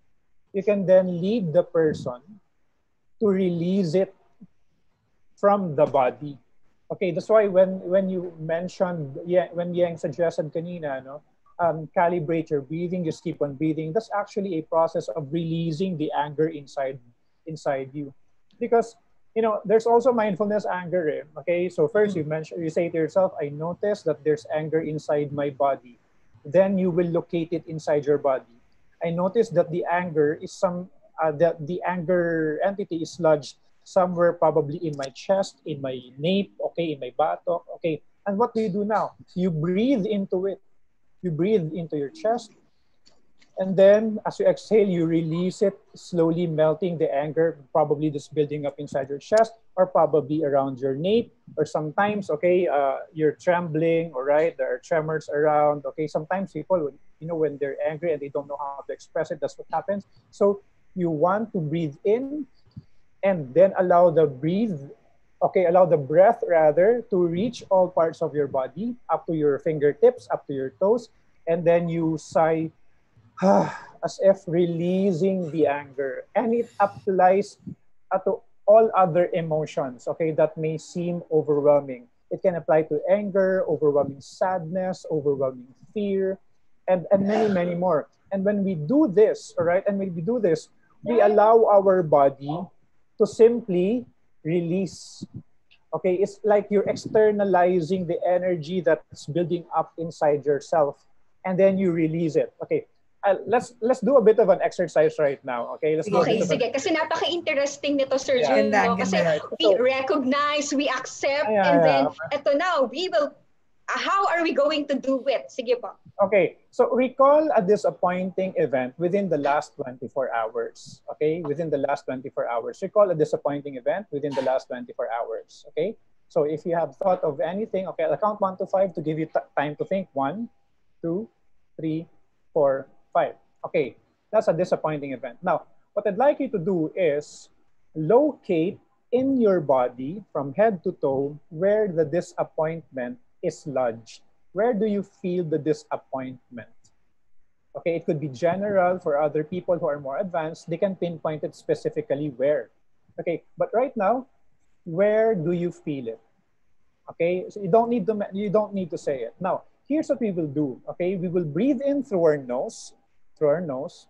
you can then lead the person to release it from the body. Okay, that's why when you mentioned, yeah, when Yang suggested kanina, calibrate your breathing, just keep on breathing. That's actually a process of releasing the anger inside you, because there's also mindfulness anger. Okay, so first you say to yourself, I notice that there's anger inside my body. Then you will locate it inside your body. I notice that the anger is the anger entity is lodged somewhere probably in my chest, in my nape, okay, in my buttock, okay. And what do you do now? You breathe into it. You breathe into your chest. And then as you exhale, you release it, slowly melting the anger, probably just building up inside your chest or probably around your nape. Or sometimes, okay, you're trembling, all right, there are tremors around. Okay, sometimes people, when they're angry and they don't know how to express it, that's what happens. So you want to breathe in and then allow the breath rather to reach all parts of your body, up to your fingertips, up to your toes, and then you sigh as if releasing the anger. And it applies to all other emotions, okay, that may seem overwhelming. It can apply to anger, overwhelming sadness, overwhelming fear, and many, many more. And when we do this, all right, and when we do this, we allow our body to simply release. Okay, it's like you're externalizing the energy that's building up inside yourself, and then you release it. Okay, let's do a bit of an exercise right now. Okay, let's do a Okay, bit of sige. Kasi napaka-interesting nito, Sir Yeah. Jun. Ganda, No? Kasi ganda. we recognize, we accept, Yeah, and yeah. then, eto na, we will, how are we going to do it? Sige po. Okay, so recall a disappointing event within the last 24 hours. Okay, within the last 24 hours. Recall a disappointing event within the last 24 hours. Okay, so if you have thought of anything, okay, I'll count 1 to 5 to give you time to think. 1, 2, 3, 4, 5. Okay, that's a disappointing event. Now, what I'd like you to do is locate in your body from head to toe where the disappointment is lodged. Where do you feel the disappointment? Okay, it could be general. For other people who are more advanced, they can pinpoint it specifically where. Okay, but right now, where do you feel it? Okay, so you don't need to say it. Now, here's what we will do. Okay, we will breathe in through our nose,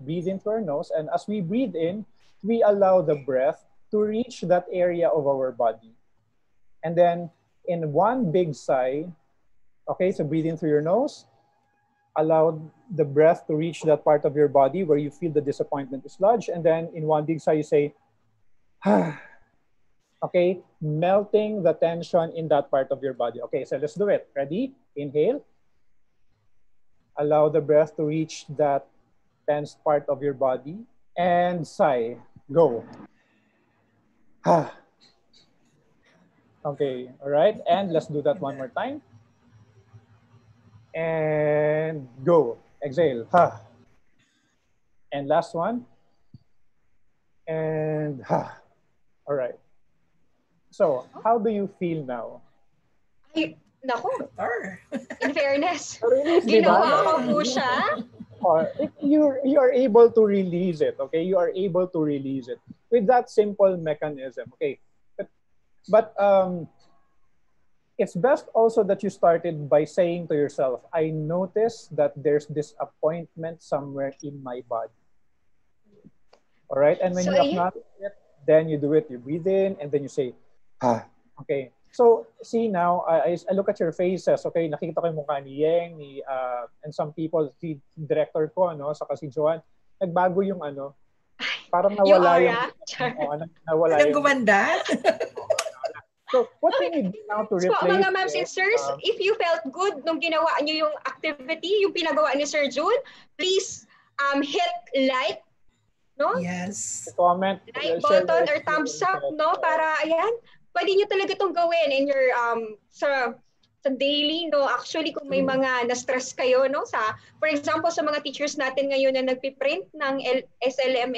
breathe in through our nose, and as we breathe in, we allow the breath to reach that area of our body. And then in one big sigh, okay, so breathe in through your nose, allow the breath to reach that part of your body where you feel the disappointment is lodged, and then in one big sigh you say, ah. Okay, melting the tension in that part of your body. Okay, so let's do it. Ready? Inhale. Allow the breath to reach that tense part of your body. And sigh. Go. Okay, all right. And let's do that one more time. And go. Exhale. And last one. And all right. So, how do you feel now? Ay, naku, Or, in fairness, Release, di ba? ginawa ko po siya. Or you are able to release it. Okay, you are able to release it with that simple mechanism. Okay, but it's best also that you started by saying to yourself, I notice that there's disappointment somewhere in my body. All right, and when So, you ayun. acknowledge it, then you do it. You breathe in, and then you say, okay. So, see now, I look at your faces, okay? Nakikita ko yung mukha ni Yeng, and some people, si director ko, no? Saka si Joanne, nagbago yung parang nawala yung aura. nawala yung gumanda. So, what can you do now to So, replace mga ma'ams and sirs, if you felt good nung ginawa niyo yung activity, yung pinagawa ni Sir Jun, please hit like, no? Yes. Comment, Like share button your or thumbs up, experiences. no? Para, ayan, pwede nyo talaga itong gawin in your, sa daily, no? Actually, kung may mga na-stress kayo, no? For example, sa mga teachers natin ngayon na nagpiprint ng SLM,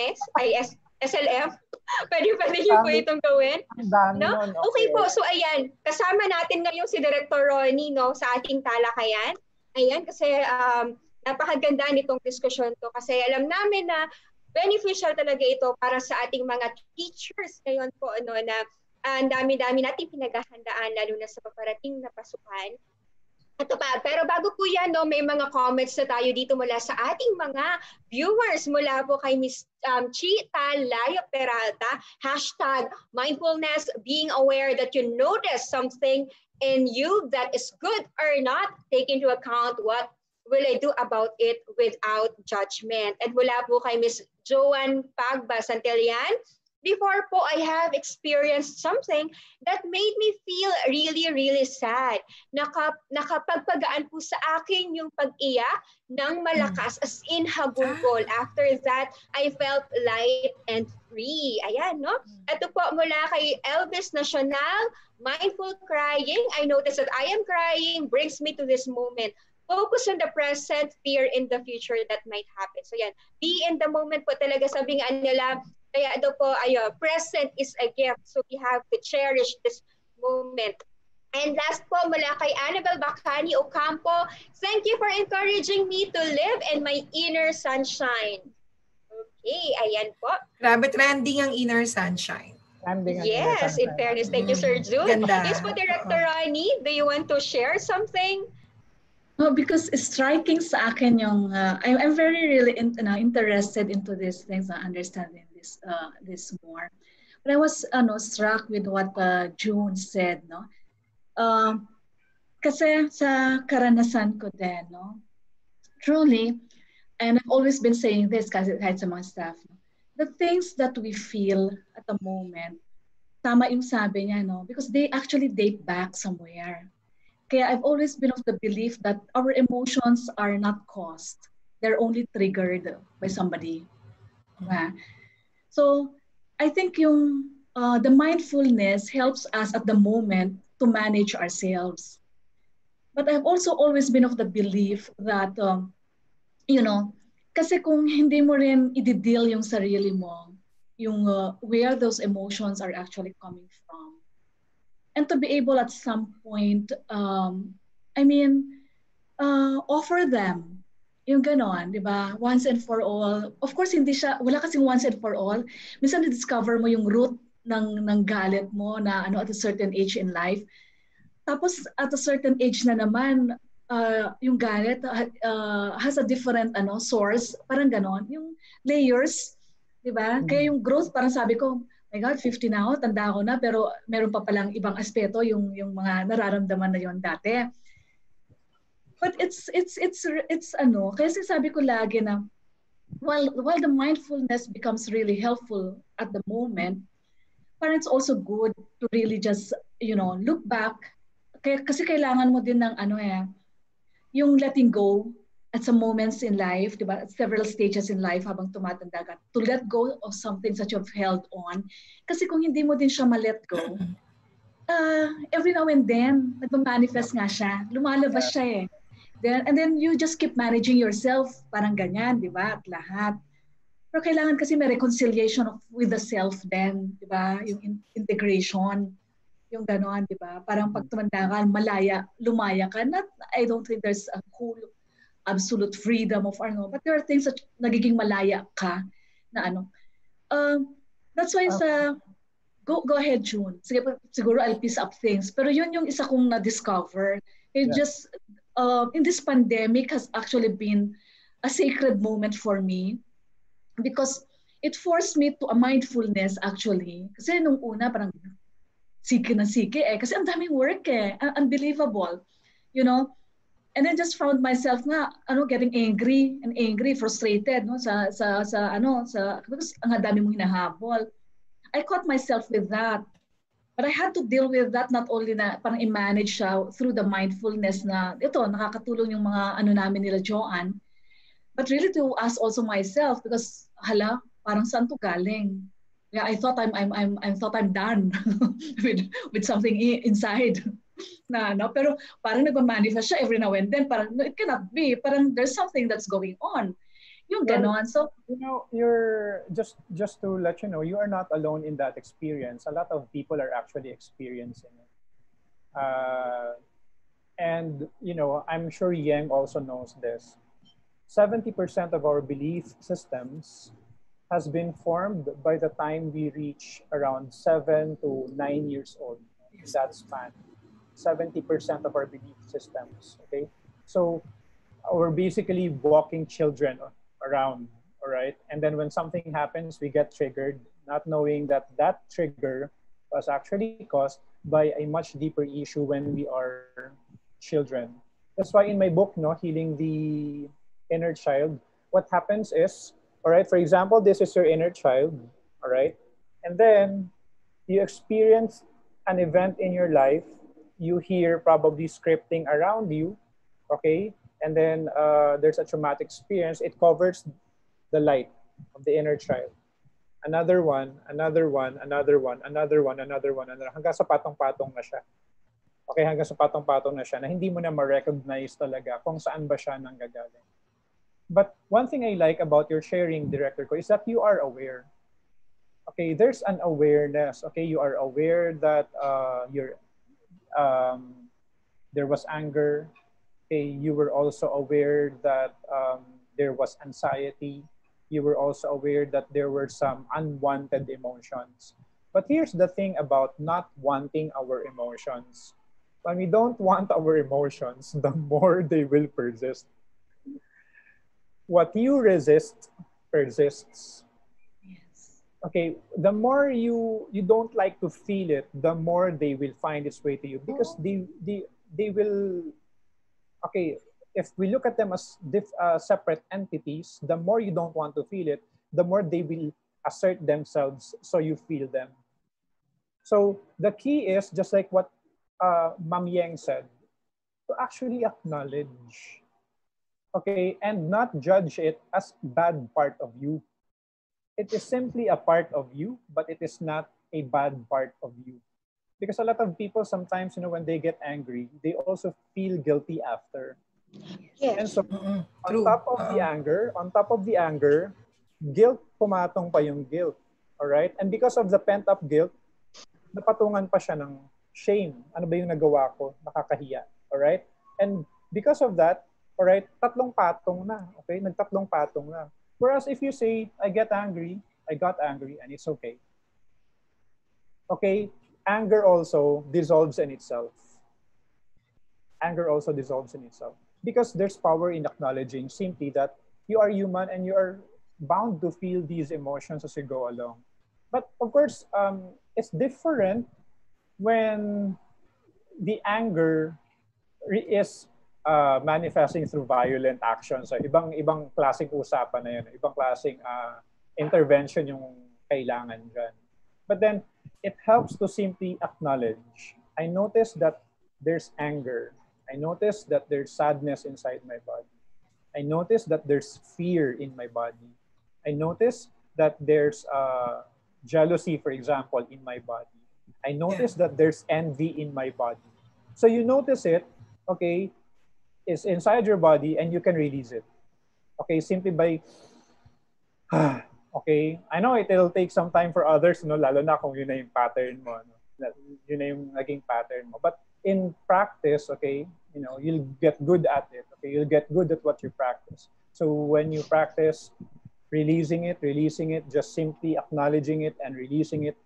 pwede nyo po itong gawin. Ang dami No? nun. Okay po, so ayan, kasama natin ngayon si Director Ronnie, no, sa ating talakayan. Ayan, kasi napakaganda nitong diskusyon to kasi alam namin na beneficial talaga ito para sa ating mga teachers ngayon po, na ang dami-dami natin pinaghahandaan lalo na sa paparating na pasukan. Ito pa, pero bago po yan, no, may mga comments na tayo dito mula sa ating mga viewers. Mula po kay Ms. Chita Layo Peralta, #mindfulness, being aware that you notice something in you that is good or not, take into account what will I do about it without judgment. And mula po kay Ms. Joanne Pagba Santillan, before po, I have experienced something that made me feel really, really sad. Nakapagpagaan po sa akin yung pag-iyak ng malakas, as in habulgol. After that, I felt light and free. Ayan, no? Ito po mula kay Elvis Nacional, mindful crying. I notice that I am crying brings me to this moment. Focus on the present, fear in the future that might happen. So yan, be in the moment po talaga, sabi nga nila. Kaya ito po, present is a gift. So we have to cherish this moment. And last po, mula kay Annabel Bacani Ocampo, thank you for encouraging me to live in my inner sunshine. Okay, ayan po. Grabe, trending ang inner sunshine. Yes, in fairness. Thank you, Sir June. Ganda. Yes po, Director Ronnie, do you want to share something? No, because striking sa akin yung, I'm very really interested into these things, understanding this more. But I was struck with what June said, no? Kasi sa karanasan ko din, no? Truly, And I've always been saying this kahit sa mga staff, the things that we feel at the moment, tama yung sabi niya, no? Because they actually date back somewhere. Kaya I've always been of the belief that our emotions are not caused. They're only triggered by somebody. Diba? So I think the mindfulness helps us at the moment to manage ourselves. But I've also always been of the belief that, you know, kasi kung hindi mo rin i-deal yung sarili mo, yung where those emotions are actually coming from. And to be able at some point, offer them. Yung ganon, di ba? Once and for all. Of course, wala kasing once and for all. Minsan na-discover mo yung root ng galit mo na at a certain age in life. Tapos at a certain age na naman, yung galit has a different source, parang ganon, yung layers, di ba? Kaya yung growth, parang sabi ko, my God, 50 na ako, tanda ko na, pero meron pa palang ibang aspeto yung mga nararamdaman na yon dati. But it's kaya sabi ko lagi na while the mindfulness becomes really helpful at the moment, parang it's also good to really just look back. Kasi kailangan mo din ng yung letting go at some moments in life, di ba? At several stages in life habang tumatanda ka, to let go of something that you've held on. Kasi kung hindi mo din siya ma-let go, every now and then, nagmamanifest nga siya. Lumalabas siya eh. And then you just keep managing yourself, parang ganyan, di ba? At lahat. Pero kailangan kasi may reconciliation with the self then, di ba? Yung integration. Yung gano'n, di ba? Parang pag tumanda ka, lumaya ka. I don't think there's a cool, absolute freedom of but there are things that nagiging malaya ka na that's why go ahead, June. Sige, siguro I'll piece up things. Pero yun yung isa kong na-discover. Just, in this pandemic has actually been a sacred moment for me because it forced me to a mindfulness actually. Kasi nung una, parang siki kasi ang daming work unbelievable, and then just found myself na getting angry, frustrated sa because ang dami mong hinahabol. I caught myself with that, but I had to deal with that not only na parang i-manage siya through the mindfulness na ito nakakatulong yung mga namin nila Joanne, but really to ask also myself because parang saan to galing. Yeah, I thought I'm done with something inside. Pero parang nagma-manifest siya every now and then. Parang no, it cannot be. Parang there's something that's going on. Yung ganon. So you're just to let you know, you are not alone in that experience. A lot of people are actually experiencing it. And I'm sure Yang also knows this. 70% of our belief systems has been formed by the time we reach around 7 to 9 years old. In that span, 70% of our belief systems. Okay, so we're basically walking children around. All right, and then when something happens, we get triggered, not knowing that that trigger was actually caused by a much deeper issue when we are children. That's why in my book, Healing the Inner Child, what happens is, all right, for example, this is your inner child, all right? And then you experience an event in your life, you hear probably scripting around you, okay? And then there's a traumatic experience. It covers the light of the inner child. Another one, another one, another one, another one, another one, hanggang sa patong-patong na siya. Okay, hanggang sa patong-patong na siya na hindi mo na ma-recognize talaga kung saan ba siya nanggagaling. But one thing I like about your sharing, Director Ko, is that you are aware. Okay, there's an awareness. Okay, you are aware that there was anger. Okay, you were also aware that there was anxiety. You were also aware that there were some unwanted emotions. But here's the thing about not wanting our emotions. When we don't want our emotions, the more they will persist. What you resist persists. yes. Okay, the more you don't like to feel it, the more they will find its way to you because they will. Okay, if we look at them as separate entities, the more you don't want to feel it, the more they will assert themselves so you feel them. So the key is, just like what Ma'am Yang said, to actually acknowledge, okay, and not judge it as bad part of you. It is simply a part of you, but it is not a bad part of you. Because a lot of people sometimes, when they get angry, they also feel guilty after. Yes. And so, True. on top of the anger, guilt, pumatong pa yung guilt. Alright? And because of the pent-up guilt, napatungan pa siya ng shame. Ano ba yung nagawa ko? Nakakahiya. Alright? And because of that, alright, tatlong patong na. Okay? Nagtatlong patong na. Whereas if you say, I got angry, and it's okay. Okay? Anger also dissolves in itself. Anger also dissolves in itself. Because there's power in acknowledging simply that you are human and you are bound to feel these emotions as you go along. But of course, it's different when the anger is manifesting through violent actions. So ibang klaseng usapan na yun. Ibang klaseng intervention yung kailangan dyan. But then, it helps to simply acknowledge. I notice that there's anger. I notice that there's sadness inside my body. I notice that there's fear in my body. I notice that there's jealousy, for example, in my body. I notice that there's envy in my body. So you notice it, okay, it's inside your body and you can release it. Okay, simply by, okay, I know it'll take some time for others, lalo na kung yun na yung pattern mo. Yun na yung naging pattern mo. But in practice, okay, you'll get good at it. Okay, you'll get good at what you practice. So when you practice releasing it, just simply acknowledging it and releasing it,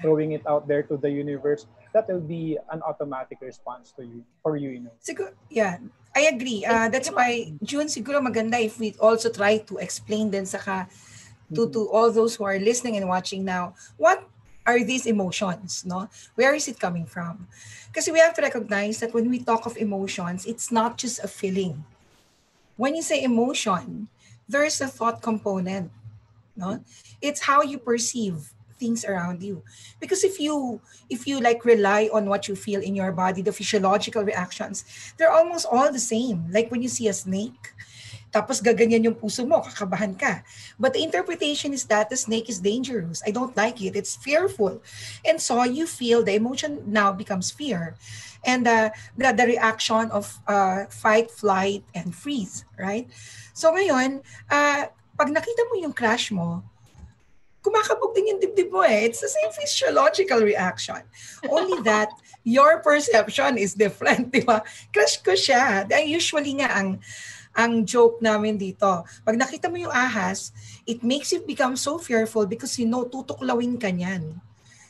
throwing it out there to the universe, that will be an automatic response to you, for you, Siguro, yeah, I agree. That's why, June, siguro maganda if we also try to explain din to all those who are listening and watching now, what are these emotions, no? Where is it coming from? Because we have to recognize that when we talk of emotions, it's not just a feeling. When you say emotion, there's a thought component, no? It's how you perceive things around you. Because if you like rely on what you feel in your body, the physiological reactions, they're almost all the same. Like when you see a snake, tapos gaganyan yung puso mo, kakabahan ka. But the interpretation is that the snake is dangerous. I don't like it. It's fearful. And so you feel the emotion now becomes fear. And the reaction of fight, flight, and freeze, right? So ngayon, pag nakita mo yung crush mo, kumakabog din yung dibdib mo eh. It's the same physiological reaction. Only that your perception is different, di ba? Crush ko siya. Usually nga ang joke namin dito, pag nakita mo yung ahas, it makes you become so fearful because tutuklawin ka niyan.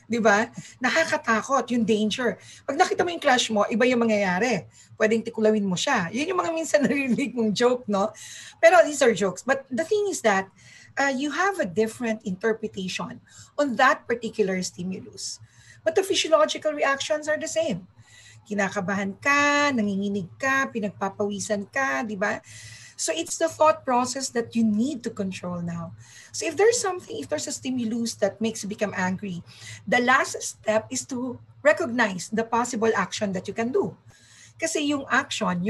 Di ba? Nakakatakot, yung danger. Pag nakita mo yung crush mo, iba yung mangyayari. Pwedeng tikulawin mo siya. Yun yung mga minsan narinig mong joke, no? Pero these are jokes. But the thing is that, you have a different interpretation on that particular stimulus. But the physiological reactions are the same. Kinakabahan ka, nanginginig ka, pinagpapawisan ka, di ba? So it's the thought process that you need to control now. So if there's a stimulus that makes you become angry, the last step is to recognize the possible action that you can do. Kasi yung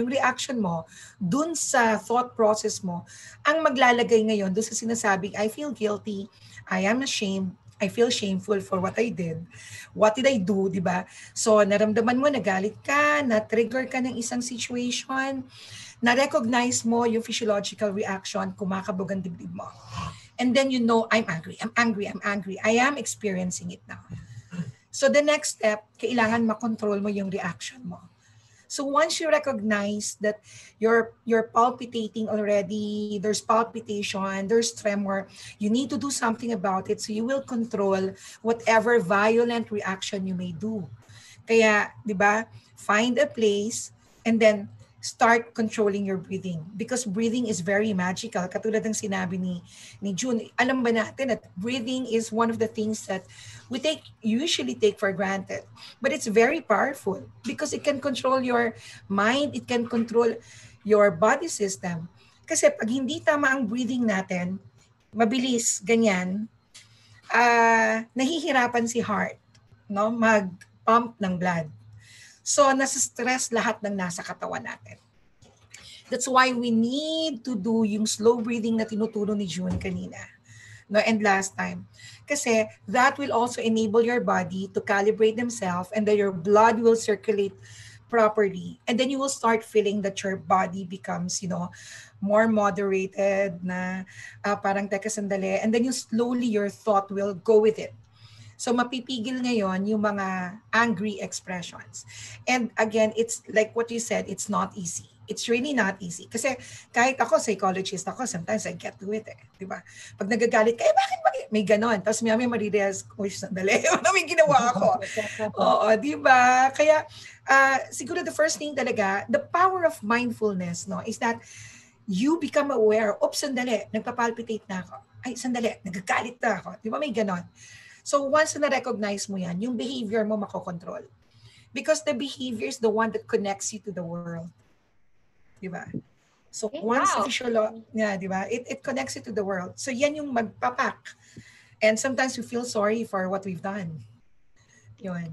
reaction mo, dun sa thought process mo, ang maglalagay ngayon dun sa sinasabing, I feel guilty, I am ashamed, I feel shameful for what I did. What did I do, di ba? So, naramdaman mo, nagalit ka, na-trigger ka ng isang situation, na-recognize mo yung physiological reaction, kumakabog ang dibdib mo. And then you know, I'm angry. I am experiencing it now. So, the next step, kailangan makontrol mo yung reaction mo. So once you recognize that you're palpitating already, there's palpitation, there's tremor, you need to do something about it so you will control whatever violent reaction you may do. Kaya, di ba, find a place and then start controlling your breathing because breathing is very magical. Katulad ng sinabi ni June, alam ba natin that breathing is one of the things that we usually take for granted. But it's very powerful because it can control your mind. It can control your body system. Kasi pag hindi tama ang breathing natin, mabilis, ganyan, nahihirapan si heart, no, mag-pump ng blood. So, nasa-stress lahat ng nasa katawan natin. That's why we need to do yung slow breathing na tinuturo ni June kanina. No, and last time. Kasi that will also enable your body to calibrate themselves and then your blood will circulate properly. And then you will start feeling that your body becomes, more moderated na parang teka sandali. And then slowly your thought will go with it. So mapipigil ngayon yung mga angry expressions. And again, it's like what you said, it's not easy. It's really not easy. Kasi kahit ako, psychologist ako, sometimes I get to it eh. Diba? Pag nagagalit ka, bakit may ganon? Tapos may marirealize, sandali, ano may ginawa ako? Oo, diba? Kaya siguro the first thing talaga, the power of mindfulness, no, is that you become aware, sandali, nagpapalpitate na ako. Ay, sandali, nagagalit na ako. Diba may ganon? So once na-recognize mo yan, yung behavior mo makokontrol. Because the behavior is the one that connects you to the world. Diba? So once the diba? It connects you to the world. So yan yung magpapak. And sometimes we feel sorry for what we've done. Yun.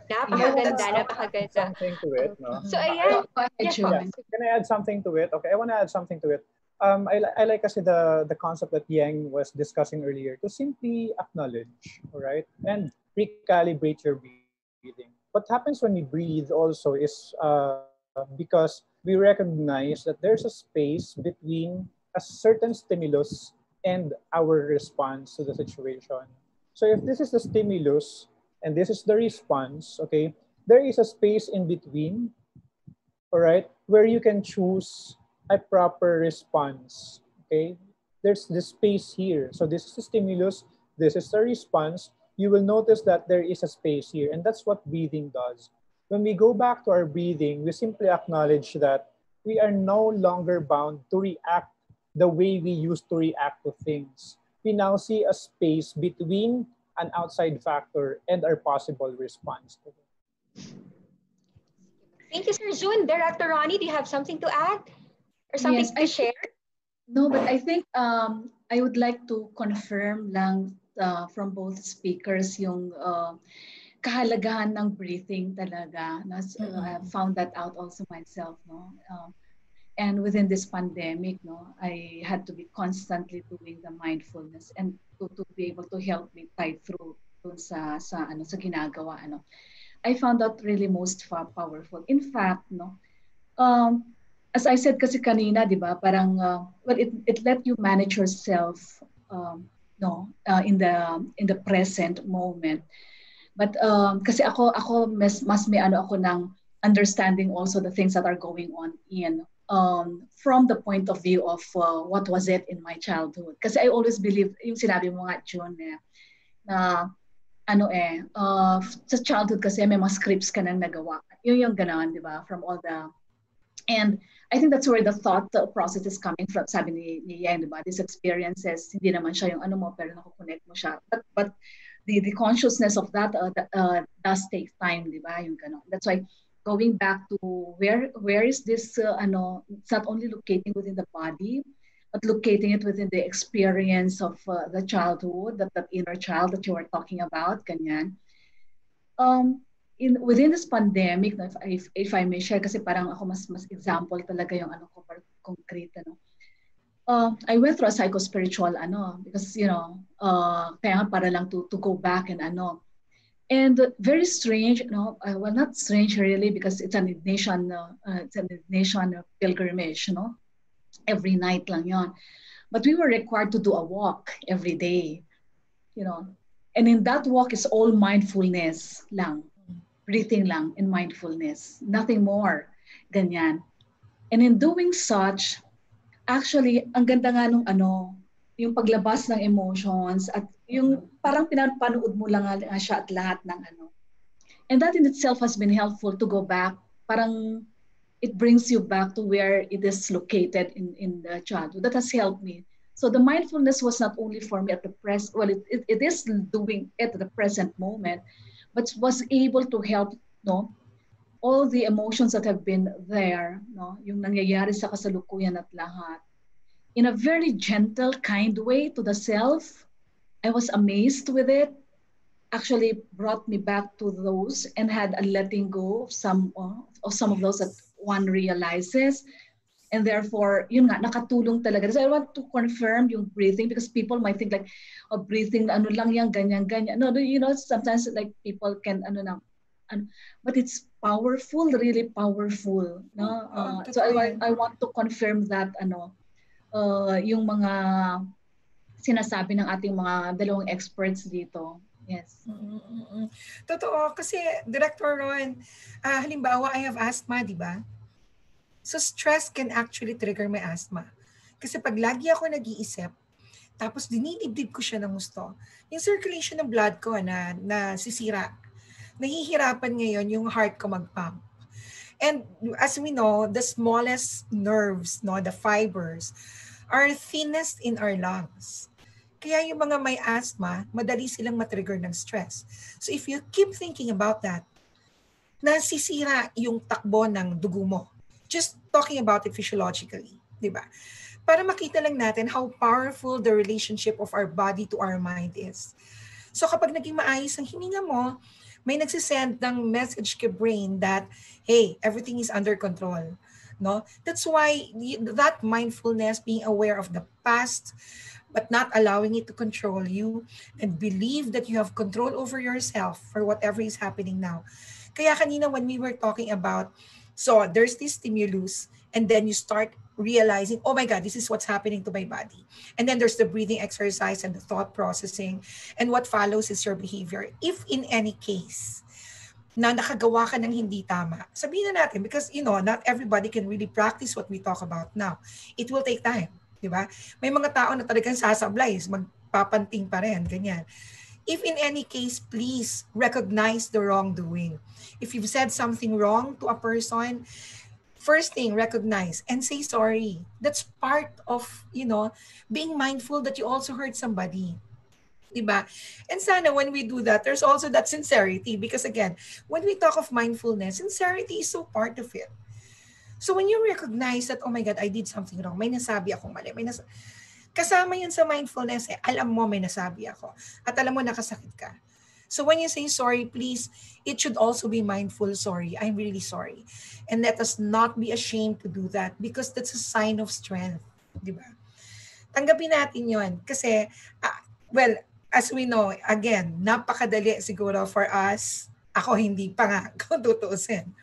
Napakaganda. Something to it, no? So ayan. Can I add something to it? Okay, I want to add something to it. I like kasi the concept that Yang was discussing earlier, to simply acknowledge, all right, and recalibrate your breathing. What happens when we breathe also is because we recognize that there's a space between a certain stimulus and our response to the situation. So if this is the stimulus and this is the response, okay, there is a space in between, all right, where you can choose a proper response, okay? There's this space here. So this is the stimulus, this is the response. You will notice that there is a space here, and that's what breathing does. When we go back to our breathing, we simply acknowledge that we are no longer bound to react the way we used to react to things. We now see a space between an outside factor and our possible response to it. Thank you, Sir June. Director Ronnie, do you have something to add? Or something to share? No, but I think I would like to confirm lang from both speakers yung kahalagahan ng breathing talaga. I found that out also myself, no. And within this pandemic, no, I had to be constantly doing the mindfulness and to be able to help me tide through dun sa ginagawa, ano. I found that really most powerful. In fact, no, as I said kasi kanina, di ba, parang, well, it let you manage yourself, in the present moment. But kasi ako mas may ako ng understanding also the things that are going on from the point of view of what was it in my childhood. Kasi I always believe, yung sinabi mo nga, June, na sa childhood kasi may mga scripts ka nang nagawa. Yung ganon, di ba, from all the. And I think that's where the thought process is coming from. Sabi ni Yang, diba? These experiences, hindi naman siya yung pero nakukonect mo siya. But the consciousness of that does take time, diba? Yung ganon. That's why going back to where is this, it's not only locating within the body, but locating it within the experience of the childhood, that inner child that you were talking about, ganyan. Within this pandemic, if I may share, kasi parang ako mas example talaga yung ko concrete, I went through a psycho-spiritual because kaya para lang to go back and and very strange, well, not strange really, because it's an Ignatian pilgrimage, every night lang yon. But we were required to do a walk every day, and in that walk is all mindfulness lang. Breathing lang in mindfulness, nothing more, ganyan. And in doing such, actually, ang ganda nga nung yung paglabas ng emotions at yung parang pinapanood mo lang siya at lahat ng And that in itself has been helpful to go back. Parang it brings you back to where it is located in the childhood. That has helped me. So the mindfulness was not only for me at the present, well, it is doing it at the present moment, but was able to help all the emotions that have been there, no, yung nangyayari sa kasalukuyan at lahat, in a very gentle, kind way to the self. I was amazed with it. Actually brought me back to those and had a letting go of some of those that Yes. one realizes. And therefore, yun nga, nakatulong talaga. So I want to confirm yung breathing because people might think like, oh, breathing, ano lang yan, ganyan, ganyan. No, you know, sometimes like people can, but it's powerful, really powerful. No? So Totoo yan. I want to confirm that, yung mga sinasabi ng ating mga dalawang experts dito. Yes. Totoo. Kasi, Director Ron, halimbawa, I have asthma, di ba? So, stress can actually trigger my asthma. Kasi pag lagi ako nag-iisip, tapos dinidibdib ko siya ng gusto, yung circulation ng blood ko na sisira, nahihirapan ngayon yung heart ko mag-pump. And as we know, the smallest nerves, no, the fibers, are thinnest in our lungs. Kaya yung mga may asthma, madali silang matrigger ng stress. So if you keep thinking about that, nasisira yung takbo ng dugo mo. Just talking about it physiologically, di ba? Para makita lang natin how powerful the relationship of our body to our mind is. So kapag naging maayos ang hininga mo, may nagsisend ng message kay brain that, hey, everything is under control. No? That's why that mindfulness, being aware of the past, but not allowing it to control you, and believe that you have control over yourself for whatever is happening now. Kaya kanina when we were talking about, so there's this stimulus, and then you start realizing, oh my God, this is what's happening to my body. And then there's the breathing exercise and the thought processing, and what follows is your behavior. If in any case, na nakagawa ka ng hindi tama, sabihin na natin, because not everybody can really practice what we talk about now. It will take time. Diba? May mga tao na talagang sasablay, magpapanting pa rin, ganyan. If in any case, please recognize the wrongdoing. If you've said something wrong to a person, first thing, recognize and say sorry. That's part of, being mindful that you also hurt somebody. Diba? And sana when we do that, there's also that sincerity, because again, when we talk of mindfulness, sincerity is so part of it. So when you recognize that, oh my God, I did something wrong, may nasabi akong mali, kasama yun sa mindfulness, alam mo may nasabi ako, at alam mo nakasakit ka. So when you say sorry, please, it should also be mindful sorry. I'm really sorry. And let us not be ashamed to do that, because that's a sign of strength. Di ba? Tanggapin natin yun. Kasi, well, as we know, again, napakadali siguro for us. Ako hindi pa nga, kung tutuusin.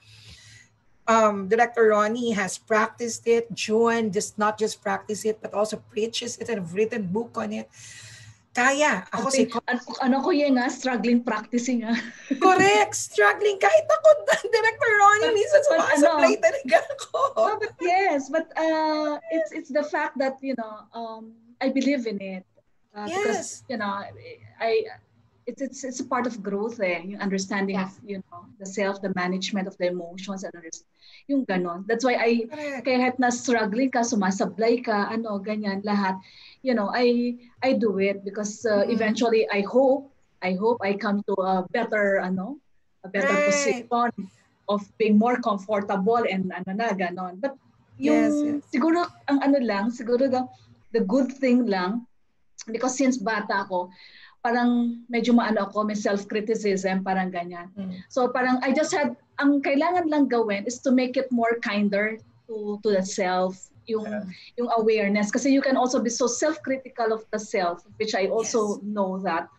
Director Ronnie has practiced it. Joan does not just practice it, but also preaches it and have written book on it. Kaya. Ako ano ko yan struggling practicing Correct. Struggling. Kahit ako, Director Ronnie, minsan sumasablay talaga ako. But yes, but it's the fact that, I believe in it. Yes. Because, it's a part of growth yung understanding of, the self, the management of the emotions, and yung ganon. That's why kaya kahit na struggling ka, sumasablay ka, ganyan, lahat, I do it because eventually I hope I come to a better, position of being more comfortable and ganon. But yung siguro ang siguro the good thing lang, because since bata ako, parang medyo ako, may self-criticism, parang ganyan. So parang I just had, ang kailangan lang gawin is to make it more kinder to the self, yung awareness. Kasi you can also be so self-critical of the self, which I also know that,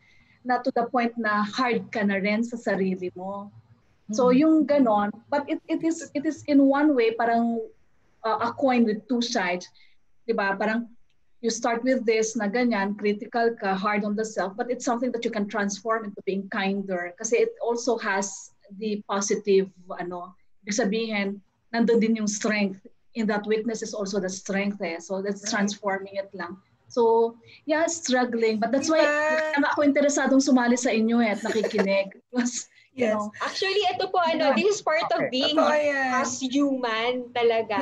na to the point na hard ka na rin sa sarili mo. So yung ganon, but it is in one way parang a coin with two sides. Diba? Parang you start with this na ganyan, critical ka, hard on the self, but it's something that you can transform into being kinder. Kasi it also has the positive, ibig sabihin, nandun din yung strength. In that weakness is also the strength So that's transforming it lang. So, yeah, struggling. But that's why ako interesadong sumali sa inyo at nakikinig. Because, Actually, ito po, this is part of being as human talaga.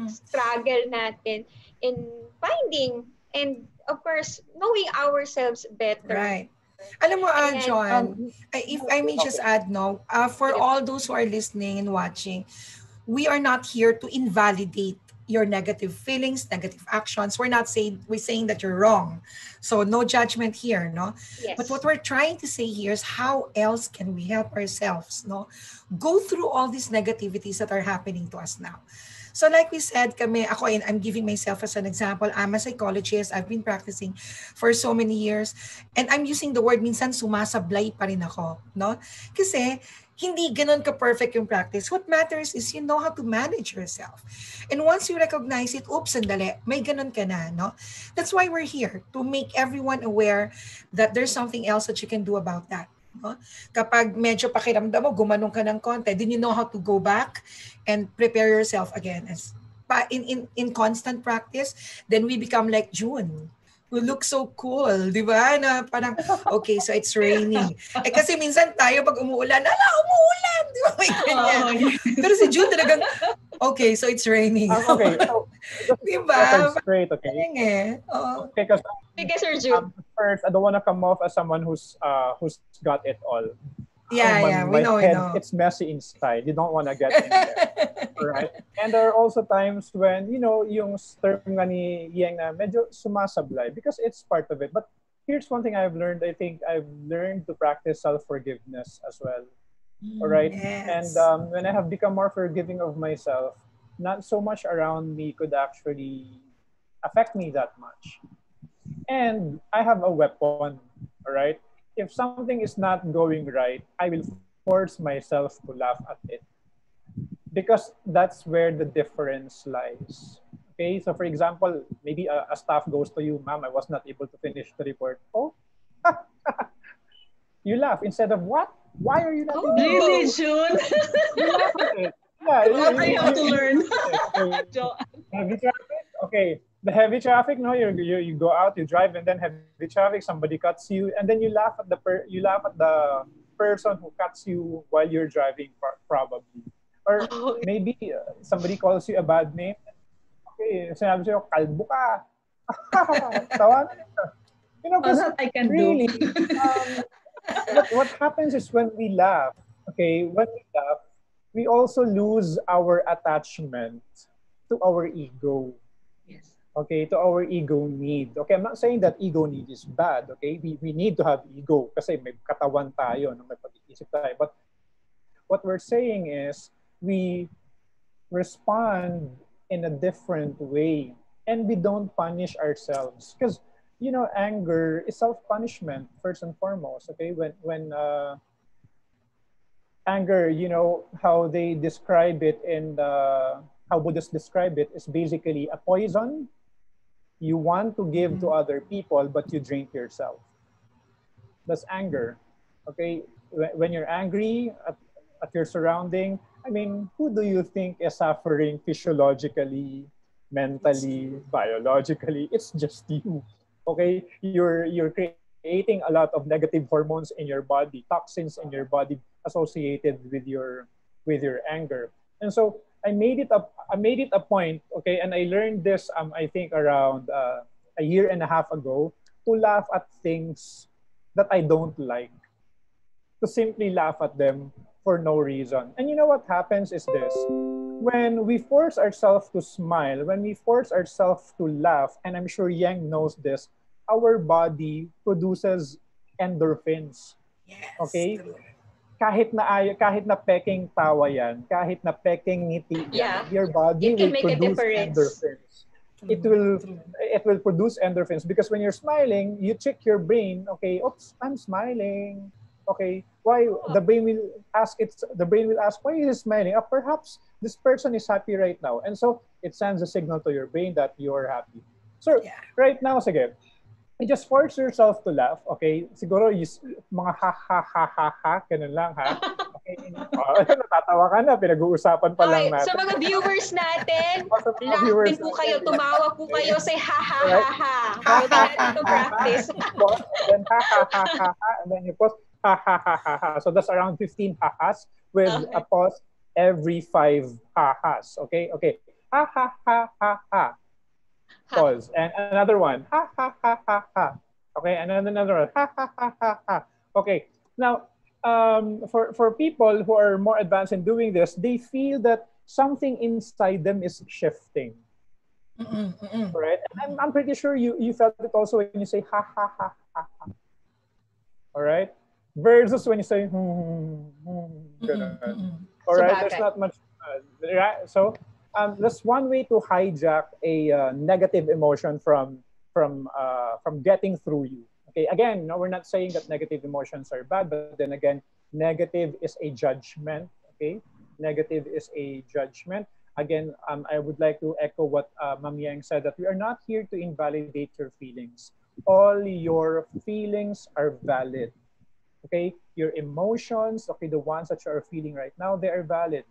Struggle natin in finding and, of course, knowing ourselves better. Right. Alam mo, And John, if I may just Okay. add, no, for all those who are listening and watching, we are not here to invalidate your negative feelings, negative actions. We're saying that you're wrong. So no judgment here, no? But what yes, we're trying to say here is how else can we help ourselves, no? Go through all these negativities that are happening to us now. So like we said, and I'm giving myself as an example, I'm a psychologist, I've been practicing for so many years, and I'm using the word minsan sumasablay pa rin ako, no? Kasi hindi ganun ka-perfect yung practice. What matters is you know how to manage yourself. And once you recognize it, oops, sandali, may ganun ka na, no? That's why we're here, to make everyone aware that there's something else that you can do about that. No? Kapag medyo pakiramdam mo, gumanong ka ng konti, then you know how to go back and prepare yourself again. In constant practice, then we become like June, who look so cool, di ba? Na parang, okay, so it's raining. Kasi minsan tayo pag umuulan, ala, umuulan! Di ba? May ganyan. Oh, yes. Pero si June talagang, okay, so it's raining. Okay, so just Di set the ba? record straight, okay? Parang Oo. Okay, because because Sir Jude. first, I don't want to come off as someone who's got it all. Yeah, we my know, head, it's messy inside. You don't want to get in there. Right? And there are also times when, yung term nga ni Yang na medyo sumasablay because it's part of it. But here's one thing I've learned. I think I've learned to practice self-forgiveness as well. All right? Yes. And when I have become more forgiving of myself, not so much around me could actually affect me that much. And I have a weapon, all right? If something is not going right, I will force myself to laugh at it. Because that's where the difference lies. Okay, so for example, maybe a staff goes to you, ma'am, I was not able to finish the report. Oh, you laugh instead of what? Why are you not able to? Really, June? You laugh at it. Yeah, I have to learn. Heavy traffic. Okay, the heavy traffic. No, you go out, you drive, and then heavy traffic. Somebody cuts you, and then you laugh at the person who cuts you while you're driving, probably. Or maybe somebody calls you a bad name. Okay, sinabi sa'yo, kalbo ka. Tawa. Because That I can really, do. what happens is when we laugh, we also lose our attachment to our ego. Yes. Okay, to our ego need. Okay, I'm not saying that ego need is bad. Okay, we need to have ego kasi may katawan tayo, may pag-iisip tayo. But what we're saying is we respond in a different way and we don't punish ourselves because anger is self-punishment first and foremost. Okay, when anger, how they describe it in how Buddhists describe it is basically a poison you want to give to other people but you drink yourself. That's anger. Okay, when you're angry at your surrounding, I mean, who do you think is suffering physiologically, mentally, biologically? It's just you. Okay, you're creating a lot of negative hormones in your body, toxins in your body associated with your anger. And so I made it a point, okay, and I learned this I think around a year and a half ago, to laugh at things that I don't like, to simply laugh at them for no reason. And you know what happens is this: when we force ourselves to smile, when we force ourselves to laugh, and I'm sure Yang knows this, our body produces endorphins. Yes. Okay? Kahit na peking tawa yan, kahit na peking ngiti yan, your body it can will make a produce difference. endorphins. It will produce endorphins because when you're smiling, you trick your brain, okay, oops, I'm smiling. Okay, why the brain will ask, why is it smiling? Perhaps this person is happy right now. And so it sends a signal to your brain that you're happy. So right now, sige, you just force yourself to laugh, okay? Siguro mga ha, ganun lang, ha? Okay. Natatawa ka na, pinag-uusapan pa lang natin. Sa mga viewers natin, viewers laugh po kayo, tumawa po kayo, say ha. Pwede natin to practice. Then ha, and then you pause, ha. So that's around 15 ha-has with a pause every 5 ha-has, okay? Okay, ha. Pause. And another one. Ha. Okay, and then another one. Ha, ha, ha, ha, ha. Okay, now, for people who are more advanced in doing this, they feel that something inside them is shifting, right? And I'm pretty sure you felt it also when you say ha, ha, ha, ha, ha. All right? Versus when you say, ganun. All right? There's Sabagay. not much. Right? So, that's one way to hijack a negative emotion from getting through you. Okay, again, no, we're not saying that negative emotions are bad, but then again, negative is a judgment. Okay, negative is a judgment. Again, I would like to echo what Ma'am Yang said, that we are not here to invalidate your feelings. All your feelings are valid. Okay, your emotions, okay, the ones that you are feeling right now, they are valid.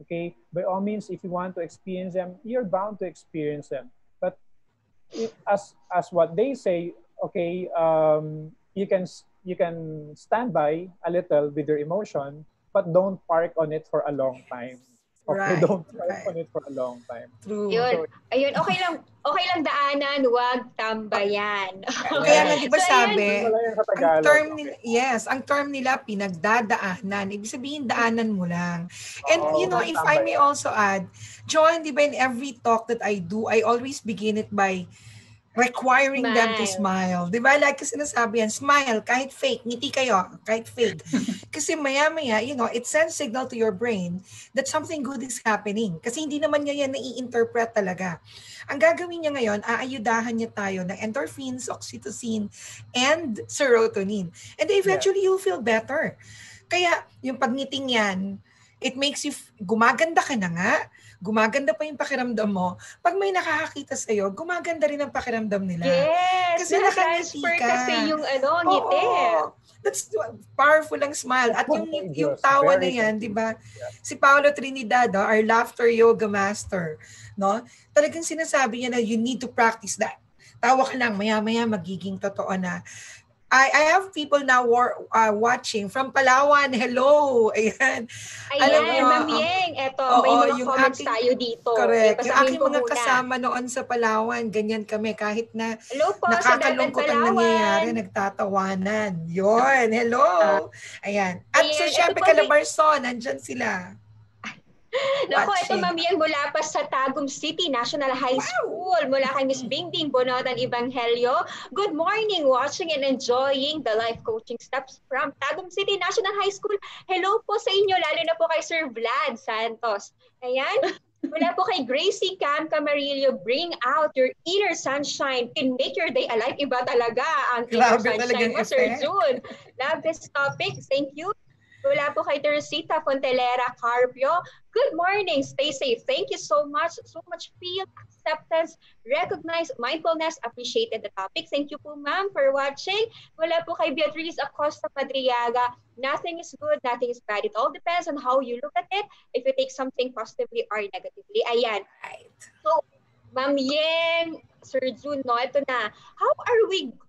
Okay, by all means, if you want to experience them, you're bound to experience them. But as what they say, okay, you can stand by a little with your emotion, but don't park on it for a long time. Okay, Right, don't park right. on it for a long time. True. Ayun. So Ayun, okay lang daanan, huwag tambayan. Kaya Okay. nga yes, 'di ba So ayan, sabi, wala yung sa ang Tagalog. term nila, Okay. yes, ang term nila pinagdadaanan. Ibig sabihin daanan mo lang. And Oo, you huwag know, mong if I may tambayan. also add, John, 'di ba in every talk that I do, I always begin it by requiring them to smile. smile. 'Di ba? Like kasi sinasabi yan, smile, kahit fake, ngiti kayo, kahit fake. Kasi maya-maya, you know, it sends signal to your brain that something good is happening. Kasi hindi naman niya yan nai-interpret talaga. Ang gagawin niya ngayon, aayudahan niya tayo ng endorphins, oxytocin, and serotonin. And Yes. eventually, you'll feel better. Kaya, yung pagngiting yan, it makes you, gumaganda ka na nga, gumaganda pa yung pakiramdam mo. Pag may nakakakita sa'yo, gumaganda rin ang pakiramdam nila. Yes, Kasi nakangiti na-transfer ka. kasi yung Oo. ngiti. That's powerful ang smile. That's At yung contagious. tawa na Very yan, di contagious. ba? Yeah. Si Paolo Trinidad, our laughter yoga master, no? Talagang sinasabi niya na you need to practice that. Tawa ka lang, maya-maya magiging totoo na. I have people now watching from Palawan. Hello! Ayan. Alam niyo, Ayan, Ma'am Yeng, eto, may oo, mga yung comments aking, tayo dito. Ayan, correct. Yung basahin aking ko mga muna. kasama noon sa Palawan, ganyan kami. Kahit na Hello po sa DepEd nakakalungkot ang nangyayari, Palawan. nagtatawanan. Yon, Ah, hello. Ayan. At so, ayan, ito syempre, po, Calabarzon, nandyan sila. Naku, ito Watching. Ma'am Yang mula pa sa Tagum City National High Wow! School. Mula kay Miss Bingding Bonotan Evangelio. Good morning, watching and enjoying the life coaching steps from Tagum City National High School. Hello po sa inyo, lalo na po kay Sir Vlad Santos. Ayan. Mula po kay Gracie Cam Camarillo, bring out your inner sunshine can make your day alive. Iba talaga ang inner Grabe sunshine talagang mo, Sir effect. June. Love this topic. Thank you. Mula po kay Teresita Fontelera Carpio. Good morning. Stay safe. Thank you so much. So much feel, acceptance, recognize, mindfulness, appreciated the topic. Thank you po, ma'am, for watching. Mula po kay Beatriz Acosta Madriaga. Nothing is good, nothing is bad. It all depends on how you look at it. If you take something positively or negatively. Ayan. Right. So, Ma'am Yeng, Sir Jun, no, ito na.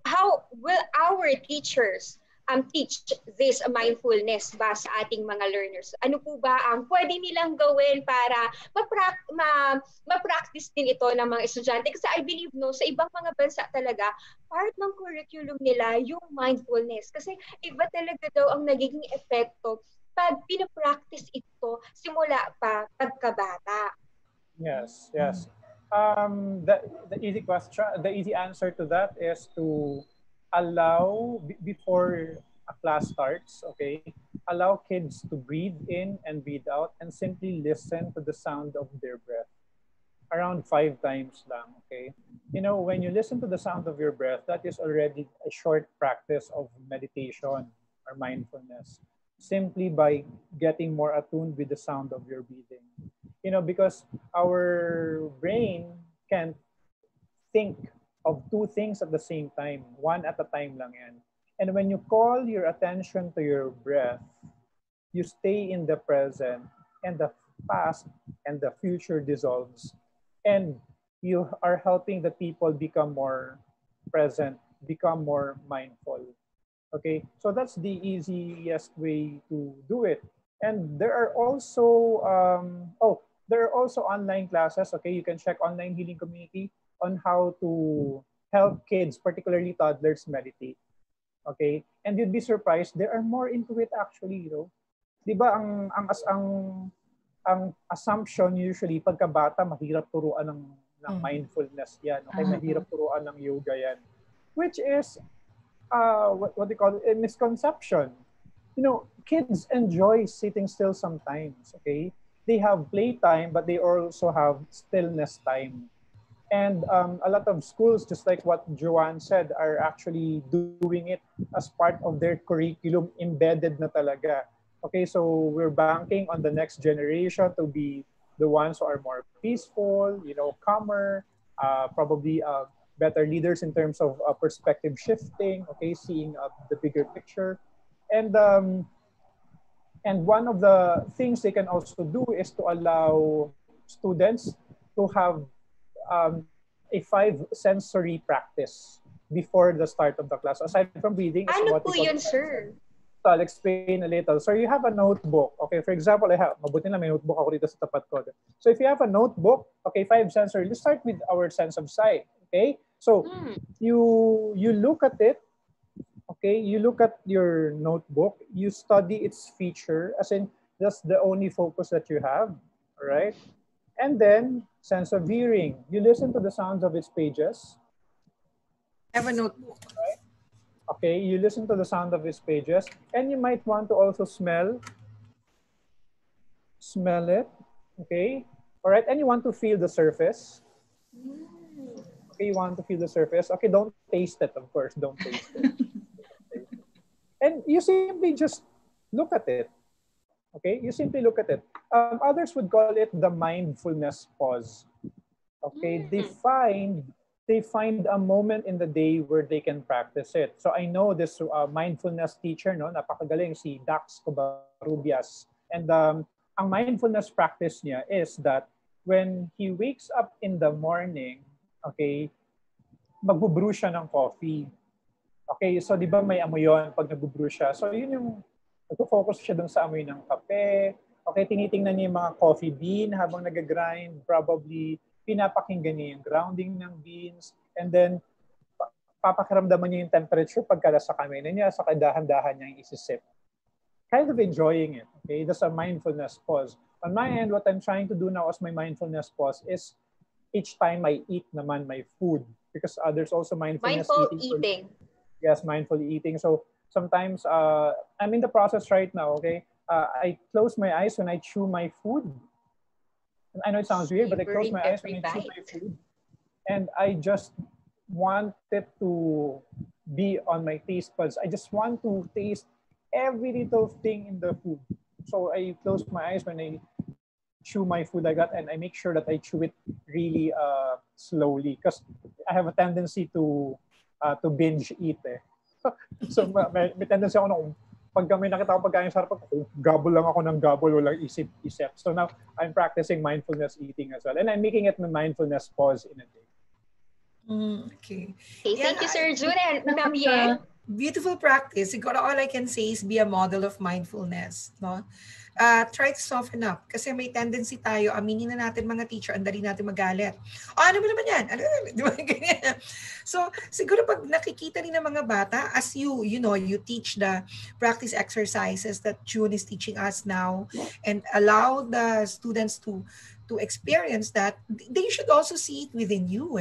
How will our teachers teach this mindfulness ba sa ating mga learners? Ano po ba ang pwede nilang gawin para ma-practice din ito ng mga estudyante? Kasi I believe, no, sa ibang mga bansa talaga, part ng curriculum nila yung mindfulness. Kasi iba talaga daw ang nagiging epekto pag pinapractice ito simula pa pagkabata. Yes, yes. The easy question, the easy answer to that is to allow before a class starts. Okay, allow kids to breathe in and breathe out, and simply listen to the sound of their breath. Around 5 times lang. Okay, you know, when you listen to the sound of your breath, that is already a short practice of meditation or mindfulness. Simply by getting more attuned with the sound of your breathing. You know, because our brain can think of two things at the same time, one at a time lang yan. And when you call your attention to your breath, you stay in the present, and the past and the future dissolves. And you are helping the people become more present, become more mindful. Okay, so that's the easiest way to do it. And there are also there are also online classes. Okay, you can check online healing community on how to help kids, particularly toddlers, meditate. Okay? And you'd be surprised, they are more into it actually, you know. 'Di ba ang assumption usually pagkabata mahirap turuan ng mindfulness yan. Okay, mahirap turuan ng yoga yan. Which is what they call a misconception. You know, kids enjoy sitting still sometimes, okay? They have playtime, but they also have stillness time. And a lot of schools, just like what Joanne said, are actually doing it as part of their curriculum, embedded na talaga. Okay, so we're banking on the next generation to be the ones who are more peaceful, you know, calmer, probably better leaders in terms of perspective shifting, okay, seeing the bigger picture. And one of the things they can also do is to allow students to have a 5 sensory practice before the start of the class. Aside from reading, is Ano what po we call yun, sir? So I'll explain a little. So you have a notebook. Okay, for example, mabuti na may notebook ako dito sa tapat ko. So if you have a notebook, okay, 5 sensory, let's start with our sense of sight. Okay, so you look at it. Okay, you look at your notebook, you study its feature, as in that's the only focus that you have, all right? And then, sense of hearing. You listen to the sounds of its pages. I have a notebook. Right? Okay, you listen to the sound of its pages, and you might want to also smell it, okay? All right, and you want to feel the surface. Okay, you want to feel the surface. Okay, don't taste it, of course, don't taste it. And you simply just look at it. Okay, you simply look at it. Others would call it the mindfulness pause. Okay, they find a moment in the day where they can practice it. So I know this mindfulness teacher, no, napakagaling, si Dax Covarrubias. And ang mindfulness practice niya is that when he wakes up in the morning, okay, magbubrew siya ng coffee. Okay, so di ba may amoy yun pag nagbubrew siya? So yun yung nag-focus siya dun sa amoy ng kape. Okay, tinitingnan niya yung mga coffee bean habang nag-grind. Probably pinapakinggan niya yung grounding ng beans. And then papakiramdaman niya yung temperature pagkala sa kamay na niya, sa kadahan-dahan niya yung isisip. Kind of enjoying it. Okay, that's a mindfulness pause. On my end, what I'm trying to do now as my mindfulness pause is each time I eat naman my food. Because there's also mindfulness eating. Yes, mindful eating. So sometimes I'm in the process right now, okay? I close my eyes when I chew my food. I know it sounds weird, but I close my eyes when I chew my food. And I just want it to be on my taste buds. I just want to taste every little thing in the food. So I close my eyes when I chew my food like that, and I make sure that I chew it really slowly because I have a tendency to binge eat. So may tendency ako nung pag may nakita ko pagkain sarap, gobble lang ako ng gobble, walang isip. So now I'm practicing mindfulness eating as well, and I'm making it my mindfulness pause in a day. Okay. Thank you, Sir June. And Ma'am Yen? Beautiful practice. Siguro all I can say is be a model of mindfulness, no? Try to soften up. Kasi may tendency tayo, aminin na natin mga teacher, ang dali natin magalit. Ano mo naman yan? Di ba? Ganyan. So, siguro pag nakikita rin ng mga bata, as you teach the practice exercises that June is teaching us now and allow the students to experience that, they should also see it within you.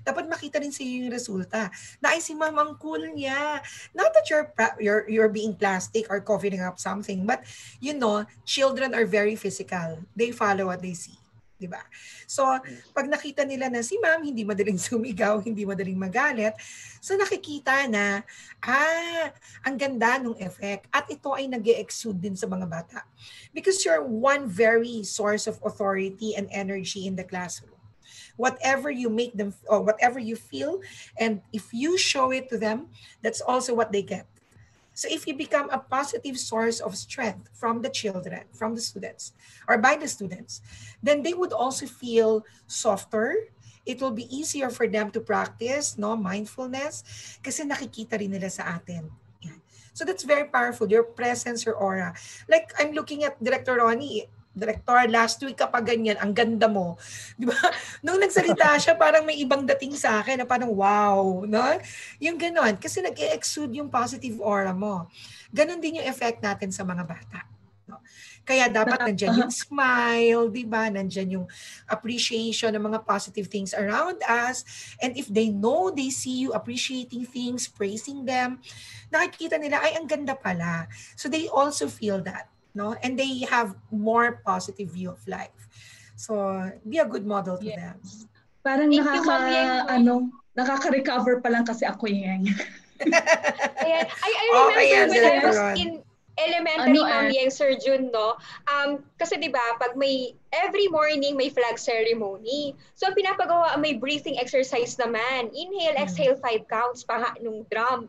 Dapat makita rin sa iyo yung resulta. Na ay si mamang cool niya. Not that you're being plastic or covering up something, but children are very physical. They follow what they see. Diba? So, pag nakita nila na si ma'am hindi madaling sumigaw, hindi madaling magalit, so nakikita na, ang ganda ng effect. At ito ay nag-e-exude din sa mga bata. Because you're one very source of authority and energy in the classroom. Whatever you make them, or whatever you feel, and if you show it to them, that's also what they get. So if you become a positive source of strength from the children, from the students, or by the students, then they would also feel softer. It will be easier for them to practice mindfulness kasi nakikita rin nila sa atin. So that's very powerful, your presence, your aura. Like I'm looking at Director Ronnie, Director, last week ka pa ganyan, ang ganda mo. Di ba? Nung nagsalita siya, parang may ibang dating sa akin na parang wow. No? Yung ganon. Kasi nag-exude yung positive aura mo. Ganon din yung effect natin sa mga bata. No? Kaya dapat nandyan yung smile, di ba? Nandyan yung appreciation ng mga positive things around us. And if they know, they see you appreciating things, praising them, nakikita nila, ay, ang ganda pala. So they also feel that. No? And they have more positive view of life. So, be a good model to them. Parang nakaka-recover pa lang kasi ako yung Ayan. I remember when I was in elementary, Ma'am Yang, Sir Jun, no? Kasi di ba pag may, every morning may flag ceremony. So, pinapagawa, may breathing exercise naman. Inhale, exhale, 5 counts, pa nung drum,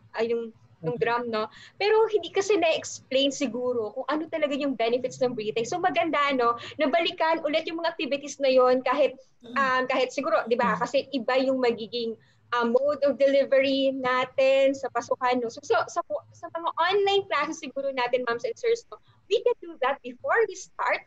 yung drum, no? Pero hindi kasi na-explain siguro kung ano talaga yung benefits ng breathing. So maganda, no? Nabalikan ulit yung mga activities na yon kahit siguro, di ba? Kasi iba yung magiging mode of delivery natin sa pasukan, no? So sa mga online classes siguro natin, moms and sirs, no? We can do that before we start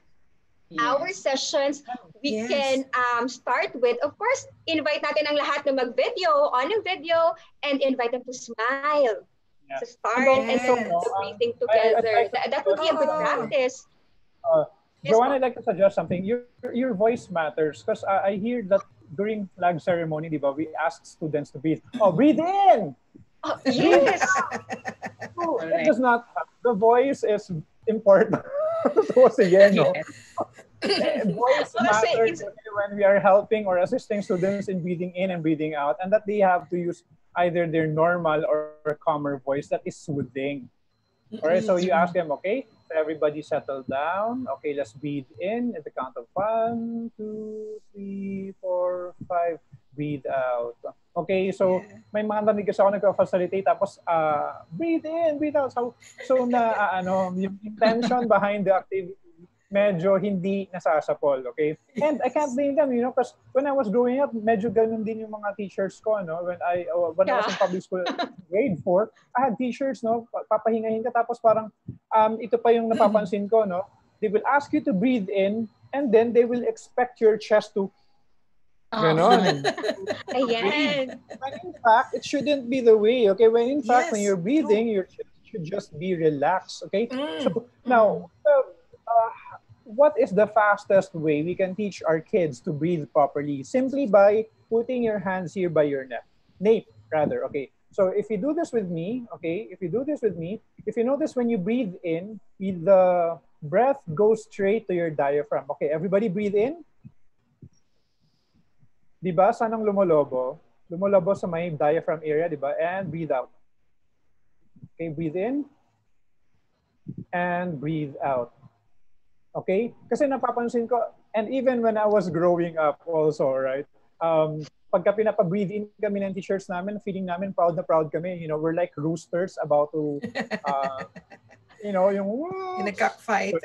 our sessions. We can start with, of course, invite natin ang lahat na mag-video, on a video, and invite them to smile. To start and so the breathing together. That would be a good practice. Joanne, I'd like to suggest something. Your voice matters because I hear that during flag ceremony, di ba, we ask students to breathe. Oh, breathe in! Yes! It does not, the voice is important. So, sige, no? Voice matters when we are helping or assisting students in breathing in and breathing out, and that they have to use either their normal or calmer voice that is soothing. All right, so you ask them, okay, so everybody settle down. Okay, let's breathe in at the count of 1, 2, 3, 4, 5. Breathe out. Okay, so may mga narinig kasi ako nagpa-facilitate tapos breathe in, breathe out. So yung intention behind the activity medyo hindi nasasapol, okay? And I can't blame them, because when I was growing up, medyo ganun din yung mga teachers ko, no? When I was in public school, grade 4, I had teachers, no? Papahingahin ka, tapos parang, ito pa yung napapansin ko, no? They will ask you to breathe in, and then they will expect your chest to ganon. Ayan. When in fact, it shouldn't be the way, okay? When in fact, when you're breathing, your chest should just be relaxed, okay? So now, what is the fastest way we can teach our kids to breathe properly? Simply by putting your hands here by your nape, rather. Okay. So if you do this with me, if you notice when you breathe in, the breath goes straight to your diaphragm. Okay, everybody breathe in. Diba? Sanang lumolobo? Lumolobo sa may diaphragm area, diba? And breathe out. Okay, breathe in. And breathe out. Okay? Kasi napapansin ko, and even when I was growing up also, right? Pagka pinapa-breathe in kami ng teachers namin, feeling namin proud na proud kami. We're like roosters about to, yung nag-cockfight.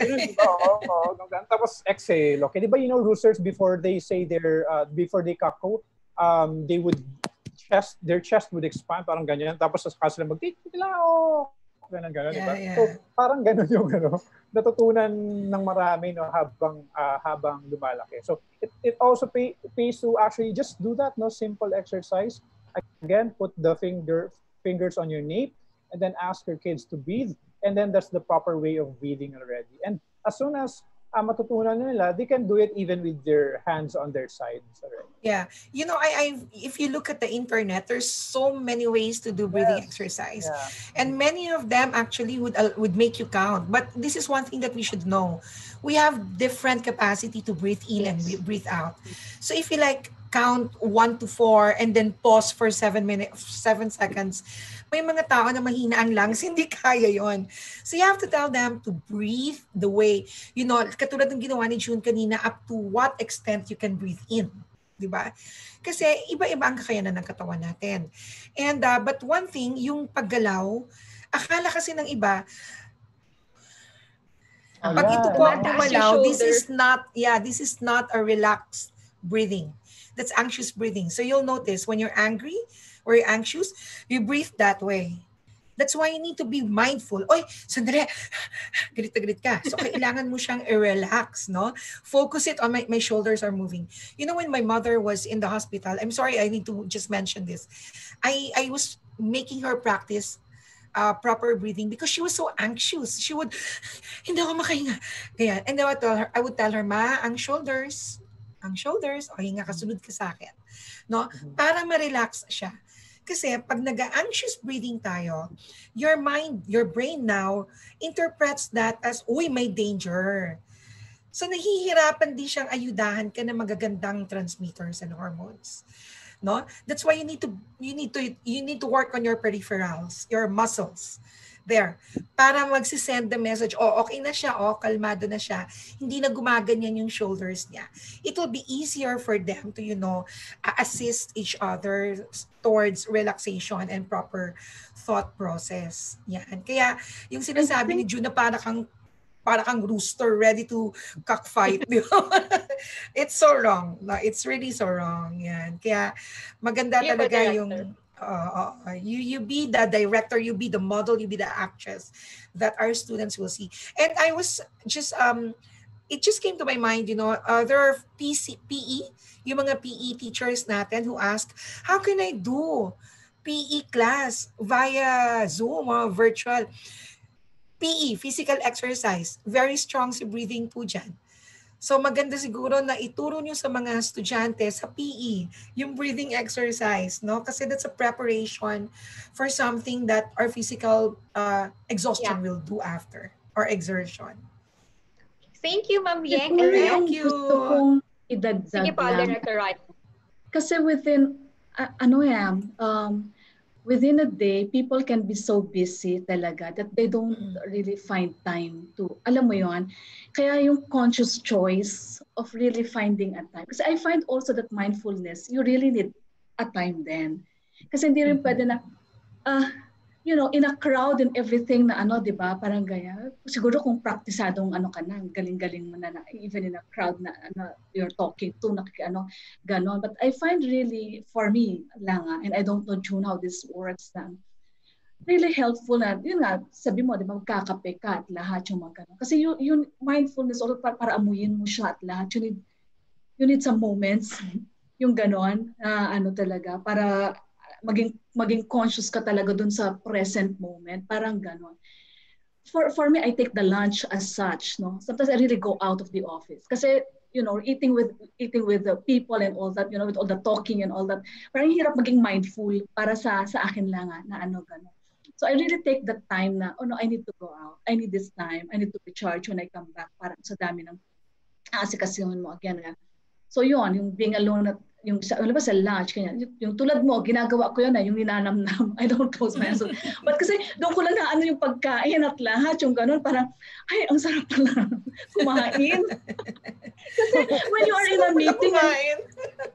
Tapos exhale. Okay? Di ba, roosters before they say before they cackle, their chest would expand, parang ganyan. Tapos saka sila mag-titilao. Ganun, diba? So, parang ganun yung natutunan ng marami habang lumalaki. So, it also pays to actually just do that, simple exercise. Again, put the fingers on your nape and then ask your kids to breathe. And then that's the proper way of breathing already. And as soon as matutunan nila, they can do it even with their hands on their sides already. Yeah. If you look at the internet, there's so many ways to do breathing exercise. Yeah. And many of them actually would make you count. But this is one thing that we should know. We have different capacity to breathe in and breathe out. So if you count 1 to 4 and then pause for 7 seconds, may mga tao na mahina ang lungs, hindi kaya yon. So you have to tell them to breathe the way, katulad ng ginawa ni June kanina, up to what extent you can breathe in. Diba? Kasi iba-iba ang kakayanan ng katawan natin. And but one thing, yung paggalaw, akala kasi ng iba, pag ito po ang gumalaw, this is not a relaxed breathing. That's anxious breathing. So you'll notice when you're angry or you're anxious, you breathe that way. That's why you need to be mindful. Oy, sandali, galit na galit ka. So, kailangan mo siyang i-relax, no? Focus it on my shoulders are moving. You know, when my mother was in the hospital, I'm sorry, I need to just mention this. I was making her practice proper breathing because she was so anxious. She would, hindi ako makahinga. Kaya, and I would tell her, Ma, ang shoulders, o hinga ka, sunod ka sa akin. No? Para ma-relax siya. Kasi pag nag-anxious breathing tayo, your mind, your brain now interprets that as, uy, may danger. So nahihirapan din siyang ayudahan ka ng magagandang transmitters and hormones. No? That's why you need to work on your peripherals, your muscles. There. Para magsisend the message, okay na siya, kalmado na siya. Hindi na gumaganyan yung shoulders niya. It will be easier for them to, assist each other towards relaxation and proper thought process. Yan. Kaya, yung sinasabi ni June na para kang rooster ready to cockfight. It's so wrong. It's really so wrong. Yan. Kaya, maganda talaga yung... you be the director, you be the model, you be the actress that our students will see. And I was just it just came to my mind, there are PE, yung mga PE teachers natin who ask, how can I do PE class via Zoom or virtual? PE, physical exercise, very strong si breathing po dyan. So maganda siguro na ituro nyo sa mga estudyante sa PE, yung breathing exercise, no? Kasi that's a preparation for something that our physical exhaustion will do after, or exertion. Thank you, Ma'am Yeng. Thank you. Gusto kong idagdag Sige po, lang. Director Rod. Kasi within a day, people can be so busy talaga that they don't really find time to, alam mo yon. Kaya yung conscious choice of really finding a time. Kasi I find also that mindfulness, you really need a time then. Kasi hindi rin pwede na, in a crowd and everything na di ba, parang gaya. Siguro kung praktisadong ka na, galing-galing mo na, even in a crowd na you're talking to, ganon. But I find really, for me lang, and I don't know, June, how this works na, really helpful na, yun nga, sabi mo, di ba, magkakape ka at lahat yung mga ganon. Kasi yung mindfulness, para amuyin mo siya at lahat, you need some moments, yung ganon, talaga, para maging conscious ka talaga dun sa present moment, parang ganon. For me, I take the lunch as such, no. Sometimes I really go out of the office kasi eating with the people and all that, with all the talking and all that, parang hirap maging mindful para sa akin lang na ganon. So I really take the time na I need to go out, I need this time, I need to recharge when I come back, parang sa dami ng asikasuhin mo again. So yun, yung being alone at yung sa lunch, kanya, yung tulad mo, ginagawa ko yun yung ninanamnam. I don't close my eyes. But kasi doon ko lang yung pagkain at lahat, yung ganun, parang, ay, ang sarap pala kumain. Kasi when you are in a meeting,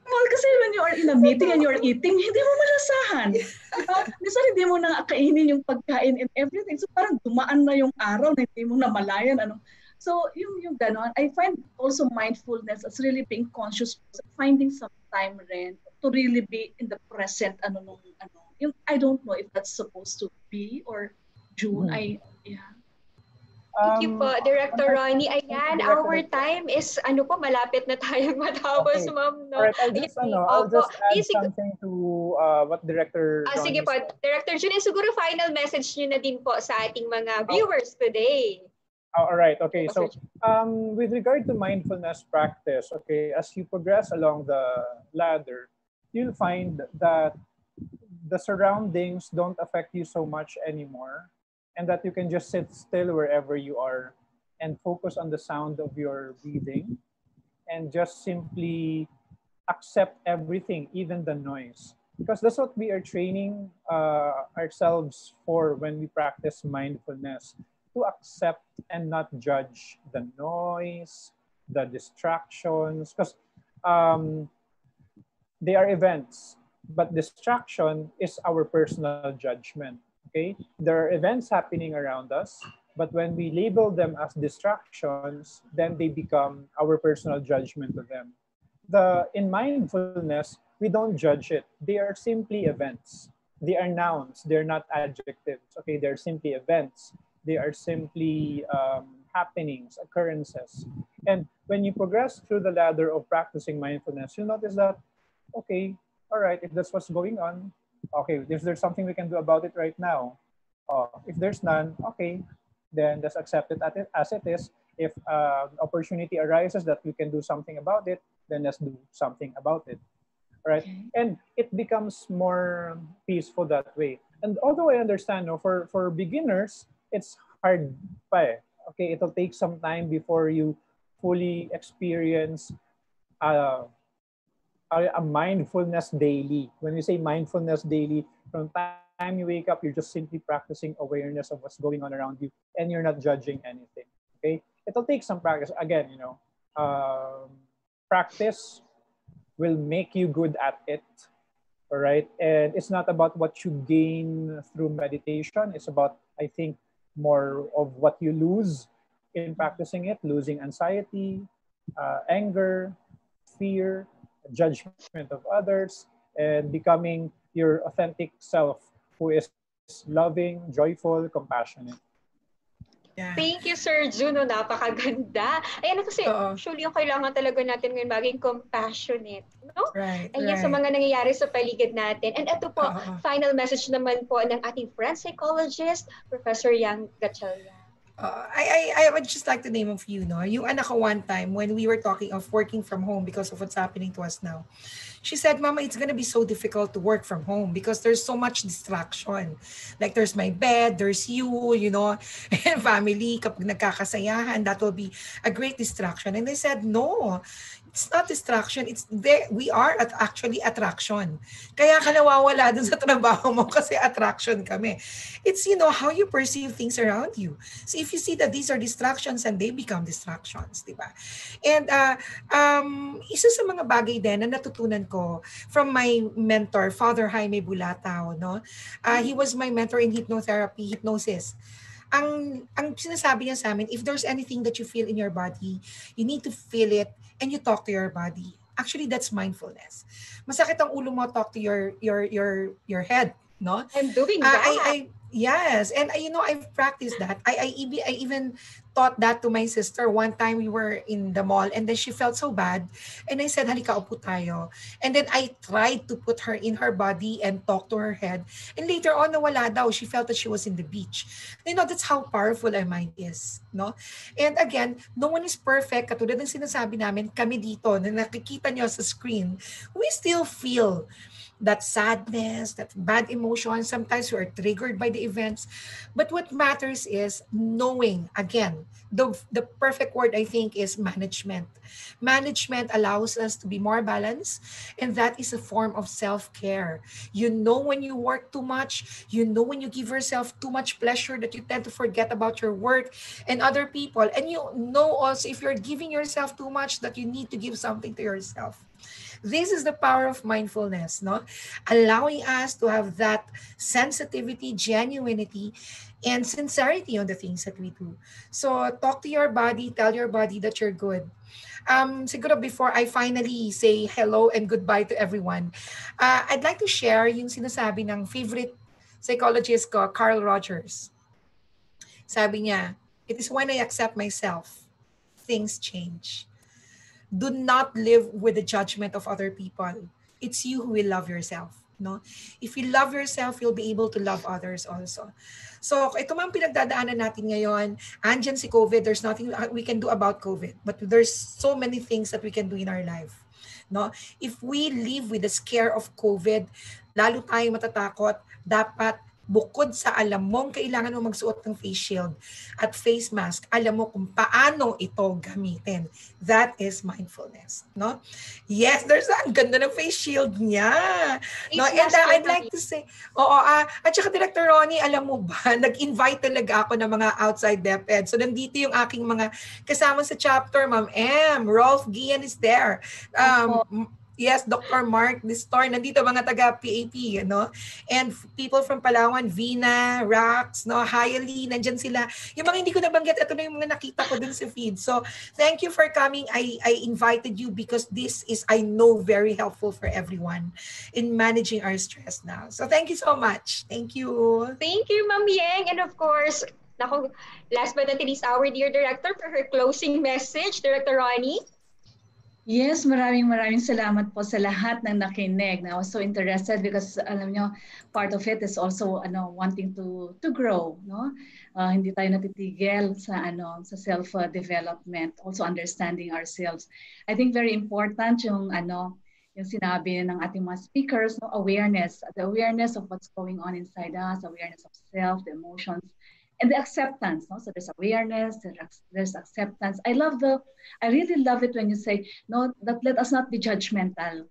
kasi when you are in a meeting and you're eating, hindi mo malasahan. Diba? Minsan hindi mo na kainin yung pagkain and everything. So parang dumaan na yung araw na hindi mo namalayan. So yung ganon, I find also mindfulness as really being conscious, finding some time rin to really be in the present. Yung, I don't know if that's supposed to be or June. Thank you po, Director Ronnie. Ayan, our time is, malapit na tayong matapos, Okay. Ma'am. No? Alright, I'll just add something to what Director Ronnie sige po, said. Director June, siguro final message nyo na din po sa ating mga viewers today. All right. Okay. So, with regard to mindfulness practice, okay, as you progress along the ladder, you'll find that the surroundings don't affect you so much anymore, and that you can just sit still wherever you are and focus on the sound of your breathing, and just simply accept everything, even the noise, because that's what we are training ourselves for when we practice mindfulness. To accept and not judge the noise, the distractions, because they are events, but distraction is our personal judgment, okay? There are events happening around us, but when we label them as distractions, then they become our personal judgment of them. In mindfulness, we don't judge it. They are simply events. they are nouns. They're not adjectives. Okay, they're simply events. They are simply happenings, occurrences. And when you progress through the ladder of practicing mindfulness, you'll notice that, okay, all right, if that's what's going on, okay, if there's something we can do about it right now. If there's none, okay, then just accept it as it is. If opportunity arises that we can do something about it, then let's do something about it. Right? And it becomes more peaceful that way. And although I understand, no, for beginners, it's hard pa eh. Okay, it'll take some time before you fully experience a mindfulness daily. When we say mindfulness daily, from time you wake up, you're just simply practicing awareness of what's going on around you, and you're not judging anything. Okay, it'll take some practice. Again, practice will make you good at it. All right, and it's not about what you gain through meditation. It's about, I think, more of what you lose in practicing it, losing anxiety, anger, fear, judgment of others, and becoming your authentic self who is loving, joyful, compassionate. Yeah. Thank you, Sir Juno. Napakaganda. Ayan na kasi, usually yung kailangan talaga natin ngayon maging compassionate. No? Right, Ayan, sa mga nangyayari sa paligid natin. And ito po, final message naman po ng ating friend psychologist, Professor Yang Gatchalian. I would just like to name a few, no? Yung anak ko one time when we were talking of working from home because of what's happening to us now. She said, Mama, it's gonna be so difficult to work from home because there's so much distraction. Like there's my bed, there's you, and family, kapag nagkakasayahan, that will be a great distraction. And they said, no, it's not distraction. It's there. We are actually attraction. Kaya ka nawawala dun sa trabaho mo kasi attraction kami. It's, how you perceive things around you. So if you see that these are distractions and they become distractions, di ba? And isa sa mga bagay din na natutunan ko from my mentor, Father Jaime Bulatao, no? He was my mentor in hypnosis. Ang sinasabi niya sa amin, if there's anything that you feel in your body, you need to feel it and you talk to your body. Actually, that's mindfulness. Masakit ang ulo mo, talk to your head, no? I'm doing that. Yes, and I've practiced that. I even taught that to my sister. One time we were in the mall and then she felt so bad and I said, halika, upo tayo. And then I tried to put her in her body and talk to her head. And later on, nawala daw. She felt that she was in the beach. That's how powerful our mind is. No? And again, no one is perfect. Katulad ng sinasabi namin, kami dito, na nakikita nyo sa screen, we still feel that sadness, that bad emotion. Sometimes we are triggered by the events. But what matters is knowing, again, the perfect word I think is management. Management allows us to be more balanced, and that is a form of self-care. You know when you work too much, you know when you give yourself too much pleasure that you tend to forget about your work and other people. And you know also if you're giving yourself too much that you need to give something to yourself. This is the power of mindfulness, no? Allowing us to have that sensitivity, genuinity, and sincerity on the things that we do. So talk to your body, tell your body that you're good. Siguro before I finally say hello and goodbye to everyone, I'd like to share yung sinasabi ng favorite psychologist ko, Carl Rogers. Sabi niya, it is when I accept myself, things change. Do not live with the judgment of other people. It's you who will love yourself. No? If you love yourself, you'll be able to love others also. So, ito man pinagdadaanan natin ngayon. Andyan si COVID. There's nothing we can do about COVID. But there's so many things that we can do in our life. No? If we live with the scare of COVID, lalo tayo matatakot, dapat bukod sa alam mong kailangan mo magsuot ng face shield at face mask, alam mo kung paano ito gamitin. That is mindfulness. No? Yes, ang ganda ng face shield niya. No? And I'd like to say, at saka Director Ronnie, alam mo ba, nag-invite talaga ako ng mga outside DepEd. So nandito yung aking mga kasama sa chapter, Ma'am M. Rolf Gian is there. Yes, Dr. Mark Distor, nandito mga taga PAP, ano? And people from Palawan, Vina, Rax, no, Highly, nandyan sila. Yung mga hindi ko nabanggit, ito na yung mga nakita ko dun sa feed. So, thank you for coming. I invited you because this is, I know, very helpful for everyone in managing our stress now. So, thank you so much. Thank you. Thank you, Ma'am Yeng. And of course, naku, last but not least, our dear director for her closing message, Director Ronnie. Yes, maraming salamat po sa lahat ng nakinig. I was so interested because alam nyo, part of it is also wanting to grow, no? Hindi tayo natitigil sa self development, also understanding ourselves. I think very important yung yung sinabi ng ating mga speakers, no, awareness, the awareness of what's going on inside us, awareness of self, the emotions, and the acceptance. No? So there's awareness, there's acceptance. I really love it when you say, no, that let us not be judgmental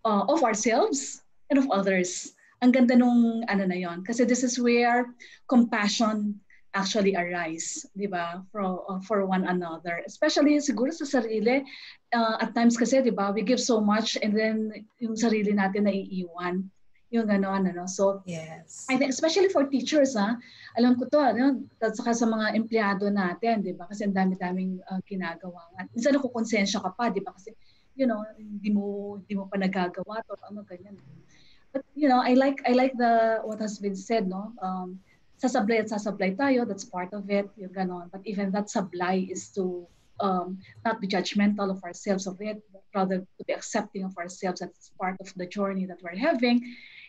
of ourselves and of others. Ang ganda nung na yon. Kasi this is where compassion actually arise, di ba? For one another. Especially siguro sa sarili. At times kasi, di ba, we give so much and then yung sarili natin naiiwan. Yung gano'n, So, yes. I think especially for teachers, alam ko to, at saka sa mga empleyado natin, di ba? Kasi ang dami-daming ginagawa. Minsan nakukonsensya ka pa, di ba? Kasi, hindi mo pa nagagawa to, ganyan. But, I like what has been said, no? Sasablay at sasablay tayo, that's part of it, yung gano'n. But even that sablay is to not be judgmental of ourselves of it, but rather to be accepting of ourselves as part of the journey that we're having.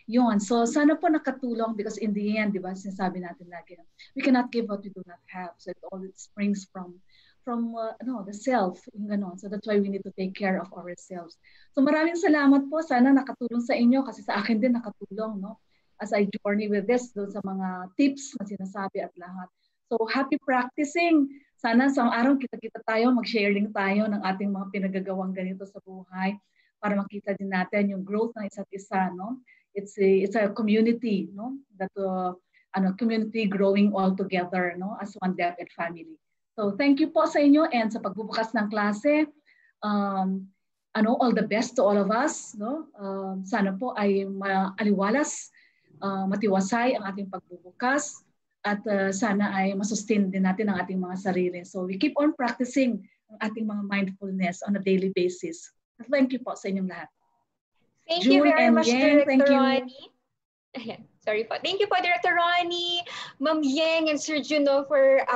Yun. So, sana po nakatulong because in the end, di ba, sinasabi natin lagi, we cannot give what we do not have. So, it springs from the self. Yung ganon. So, that's why we need to take care of ourselves. So, maraming salamat po. Sana nakatulong sa inyo kasi sa akin din nakatulong, no? As I journey with this, doon sa mga tips na sinasabi at lahat. So, happy practicing. Sana sa araw kita-kita tayo, mag-sharing tayo ng ating mga pinagagawang ganito sa buhay para makita din natin yung growth ng isa't isa, no? It's a community, no? That community growing all together, no? As one DepEd family. So thank you po sa inyo and sa pagbubukas ng klase. All the best to all of us, no? Sana po ay maaliwalas, matiwasay ang ating pagbubukas at sana ay masustain din natin ang ating mga sarili. So we keep on practicing ang ating mga mindfulness on a daily basis. Thank you po sa inyong lahat. Thank you very much, Yang, Director Ronnie. Sorry po. Thank you po, Director Ronnie, Ma'am Yeng, and Sir Juno for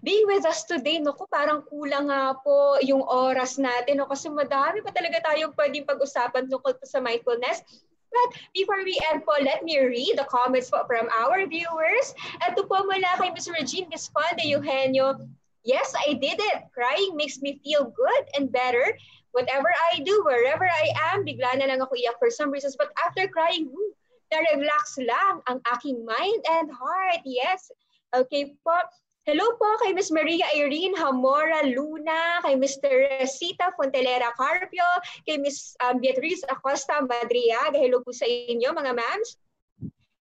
being with us today. Naku, parang kulang nga po yung oras natin. No? Kasi madami pa talaga tayong pwedeng pag-usapan tungkol po sa mindfulness. But before we end po, let me read the comments po from our viewers. Ito po mula kay Ms. Regine Desponde Eugenio. Yes, I did it. Crying makes me feel good and better. Whatever I do, wherever I am, bigla na lang ako iyak for some reasons. But after crying, na-relax lang ang aking mind and heart. Yes. Okay po. Hello po kay Ms. Maria Irene Hamora Luna, kay Mr. Rosita Fontelera Carpio, kay Ms. Beatriz Acosta Madriaga. Hello po sa inyo mga ma'ams.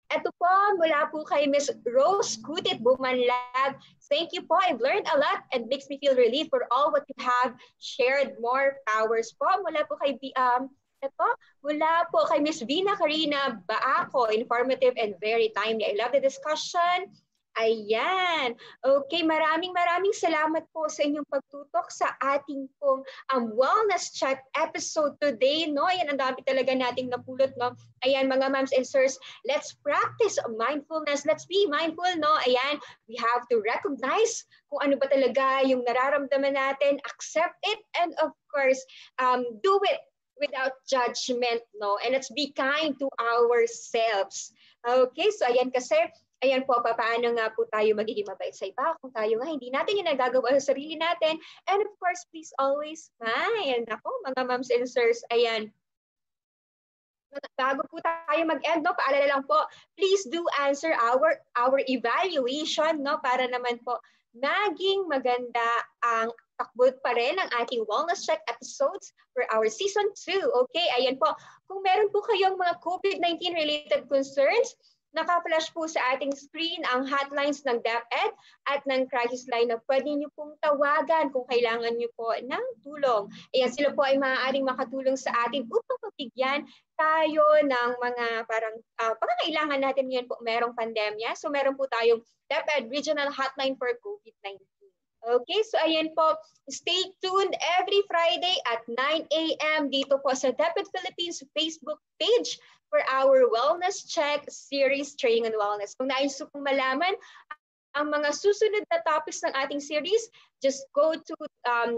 Ito po, mula po kay Ms. Rose Kutit Bumanlag. Thank you po. I've learned a lot and makes me feel relieved for all what you have shared. More powers po. Mula po kay Ms. Vina Karina Baako. Informative and very timely. I love the discussion. Ayan. Okay, maraming salamat po sa inyong pagtutok sa ating pong Wellness Chat episode today. No? Ayan, ang dami talaga nating napulot. No? Ayan, mga moms and sirs, let's practice mindfulness. Let's be mindful. No? Ayan, we have to recognize kung ano ba talaga yung nararamdaman natin, accept it, and of course, do it without judgment. No? And let's be kind to ourselves. Okay, so ayan kasi, ayan po, paano nga po tayo magiging mabait sa iba kung tayo nga hindi natin yung nagagawa sa sarili natin. And of course, please always smile. Ako, mga moms and sirs, ayan. Bago po tayo mag-end, no, paalala lang po, please do answer our evaluation, no, para naman po naging maganda ang takbo pa rin ang ating Wellness Check episodes for our Season 2. Okay, ayan po. Kung meron po kayong mga COVID-19 related concerns, Naka-flash po sa ating screen ang hotlines ng DepEd at ng crisis line na pwede niyo pong tawagan kung kailangan niyo po ng tulong. Ayan, sila po ay maaaring makatulong sa atin upang mabigyan tayo ng mga parang pangangailangan natin ngayon po merong pandemya. So meron po tayong DepEd Regional Hotline for COVID-19. Okay, so ayan po, stay tuned every Friday at 9 a.m. dito po sa DepEd Philippines Facebook page for our Wellness Check series, Training on Wellness. Kung nais pong malaman ang mga susunod na topics ng ating series, just go to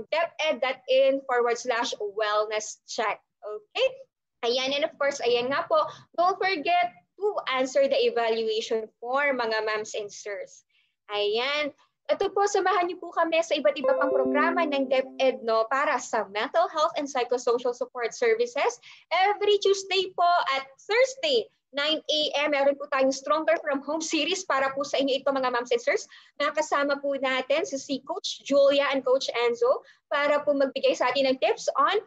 deped.in/wellness check. Okay? Ayan, and of course, ayan nga po, don't forget to answer the evaluation form, mga ma'ams and sirs. Ayan. Ito po, samahan niyo po kami sa iba't iba pang programa ng DepEd para sa mental health and psychosocial support services. Every Tuesday po at Thursday, 9 a.m. Meron po tayong Stronger from Home series para po sa inyo ito mga moms and sirs. Nakasama po natin si Coach Julia and Coach Enzo para po magbigay sa atin ng tips on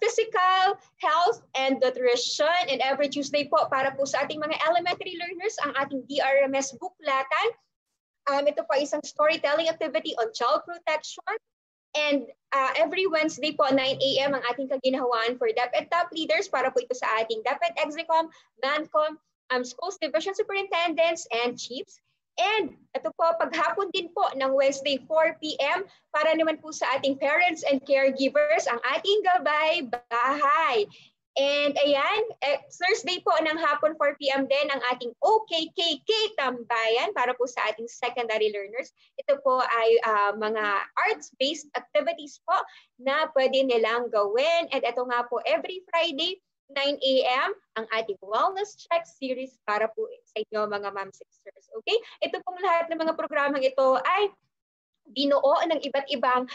physical health and nutrition. And every Tuesday po para po sa ating mga elementary learners ang ating DRMS buklatan. Ito po isang storytelling activity on child protection. And every Wednesday po, 9 a.m. ang ating kaginhawaan for DepEd Top Leaders para po ito sa ating DepEd Execom, Mancom, Schools Division Superintendents and Chiefs. And ito po, paghapon din po ng Wednesday 4 p.m. para naman po sa ating parents and caregivers ang ating gabay bahay. And ayan, Thursday po ng hapon 4 p.m. din ang ating OKKK tambayan para po sa ating secondary learners. Ito po ay mga arts-based activities po na pwede nilang gawin. And ito nga po, every Friday, 9 a.m. ang ating Wellness Check series para po sa inyo mga ma'am sisters. Okay? Ito pong lahat ng mga programang ito ay binuo ng iba't ibang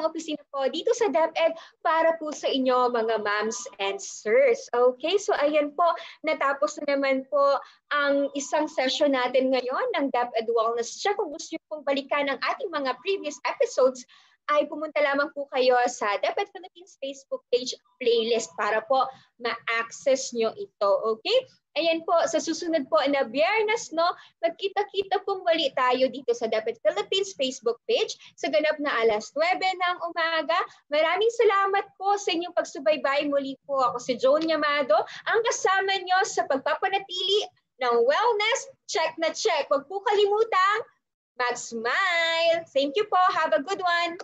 opisina po dito sa DepEd para po sa inyo mga moms and sirs. Okay, so ayan po, natapos na naman po ang isang session natin ngayon ng DepEd Wellness Check. Kung gusto nyo pong balikan ang ating mga previous episodes, ay pumunta lamang po kayo sa DepEd Philippines Facebook page playlist para po ma-access nyo ito. Okay? Ayan po, sa susunod po na Biyernes, magkita-kita pong muli tayo dito sa DepEd Philippines Facebook page sa ganap na alas 9 ng umaga. Maraming salamat po sa inyong pagsubaybay. Muli po ako si Joan Yamado, ang kasama nyo sa pagpapanatili ng Wellness Check na Check. Huwag po kalimutang mag-smile. Thank you po. Have a good one.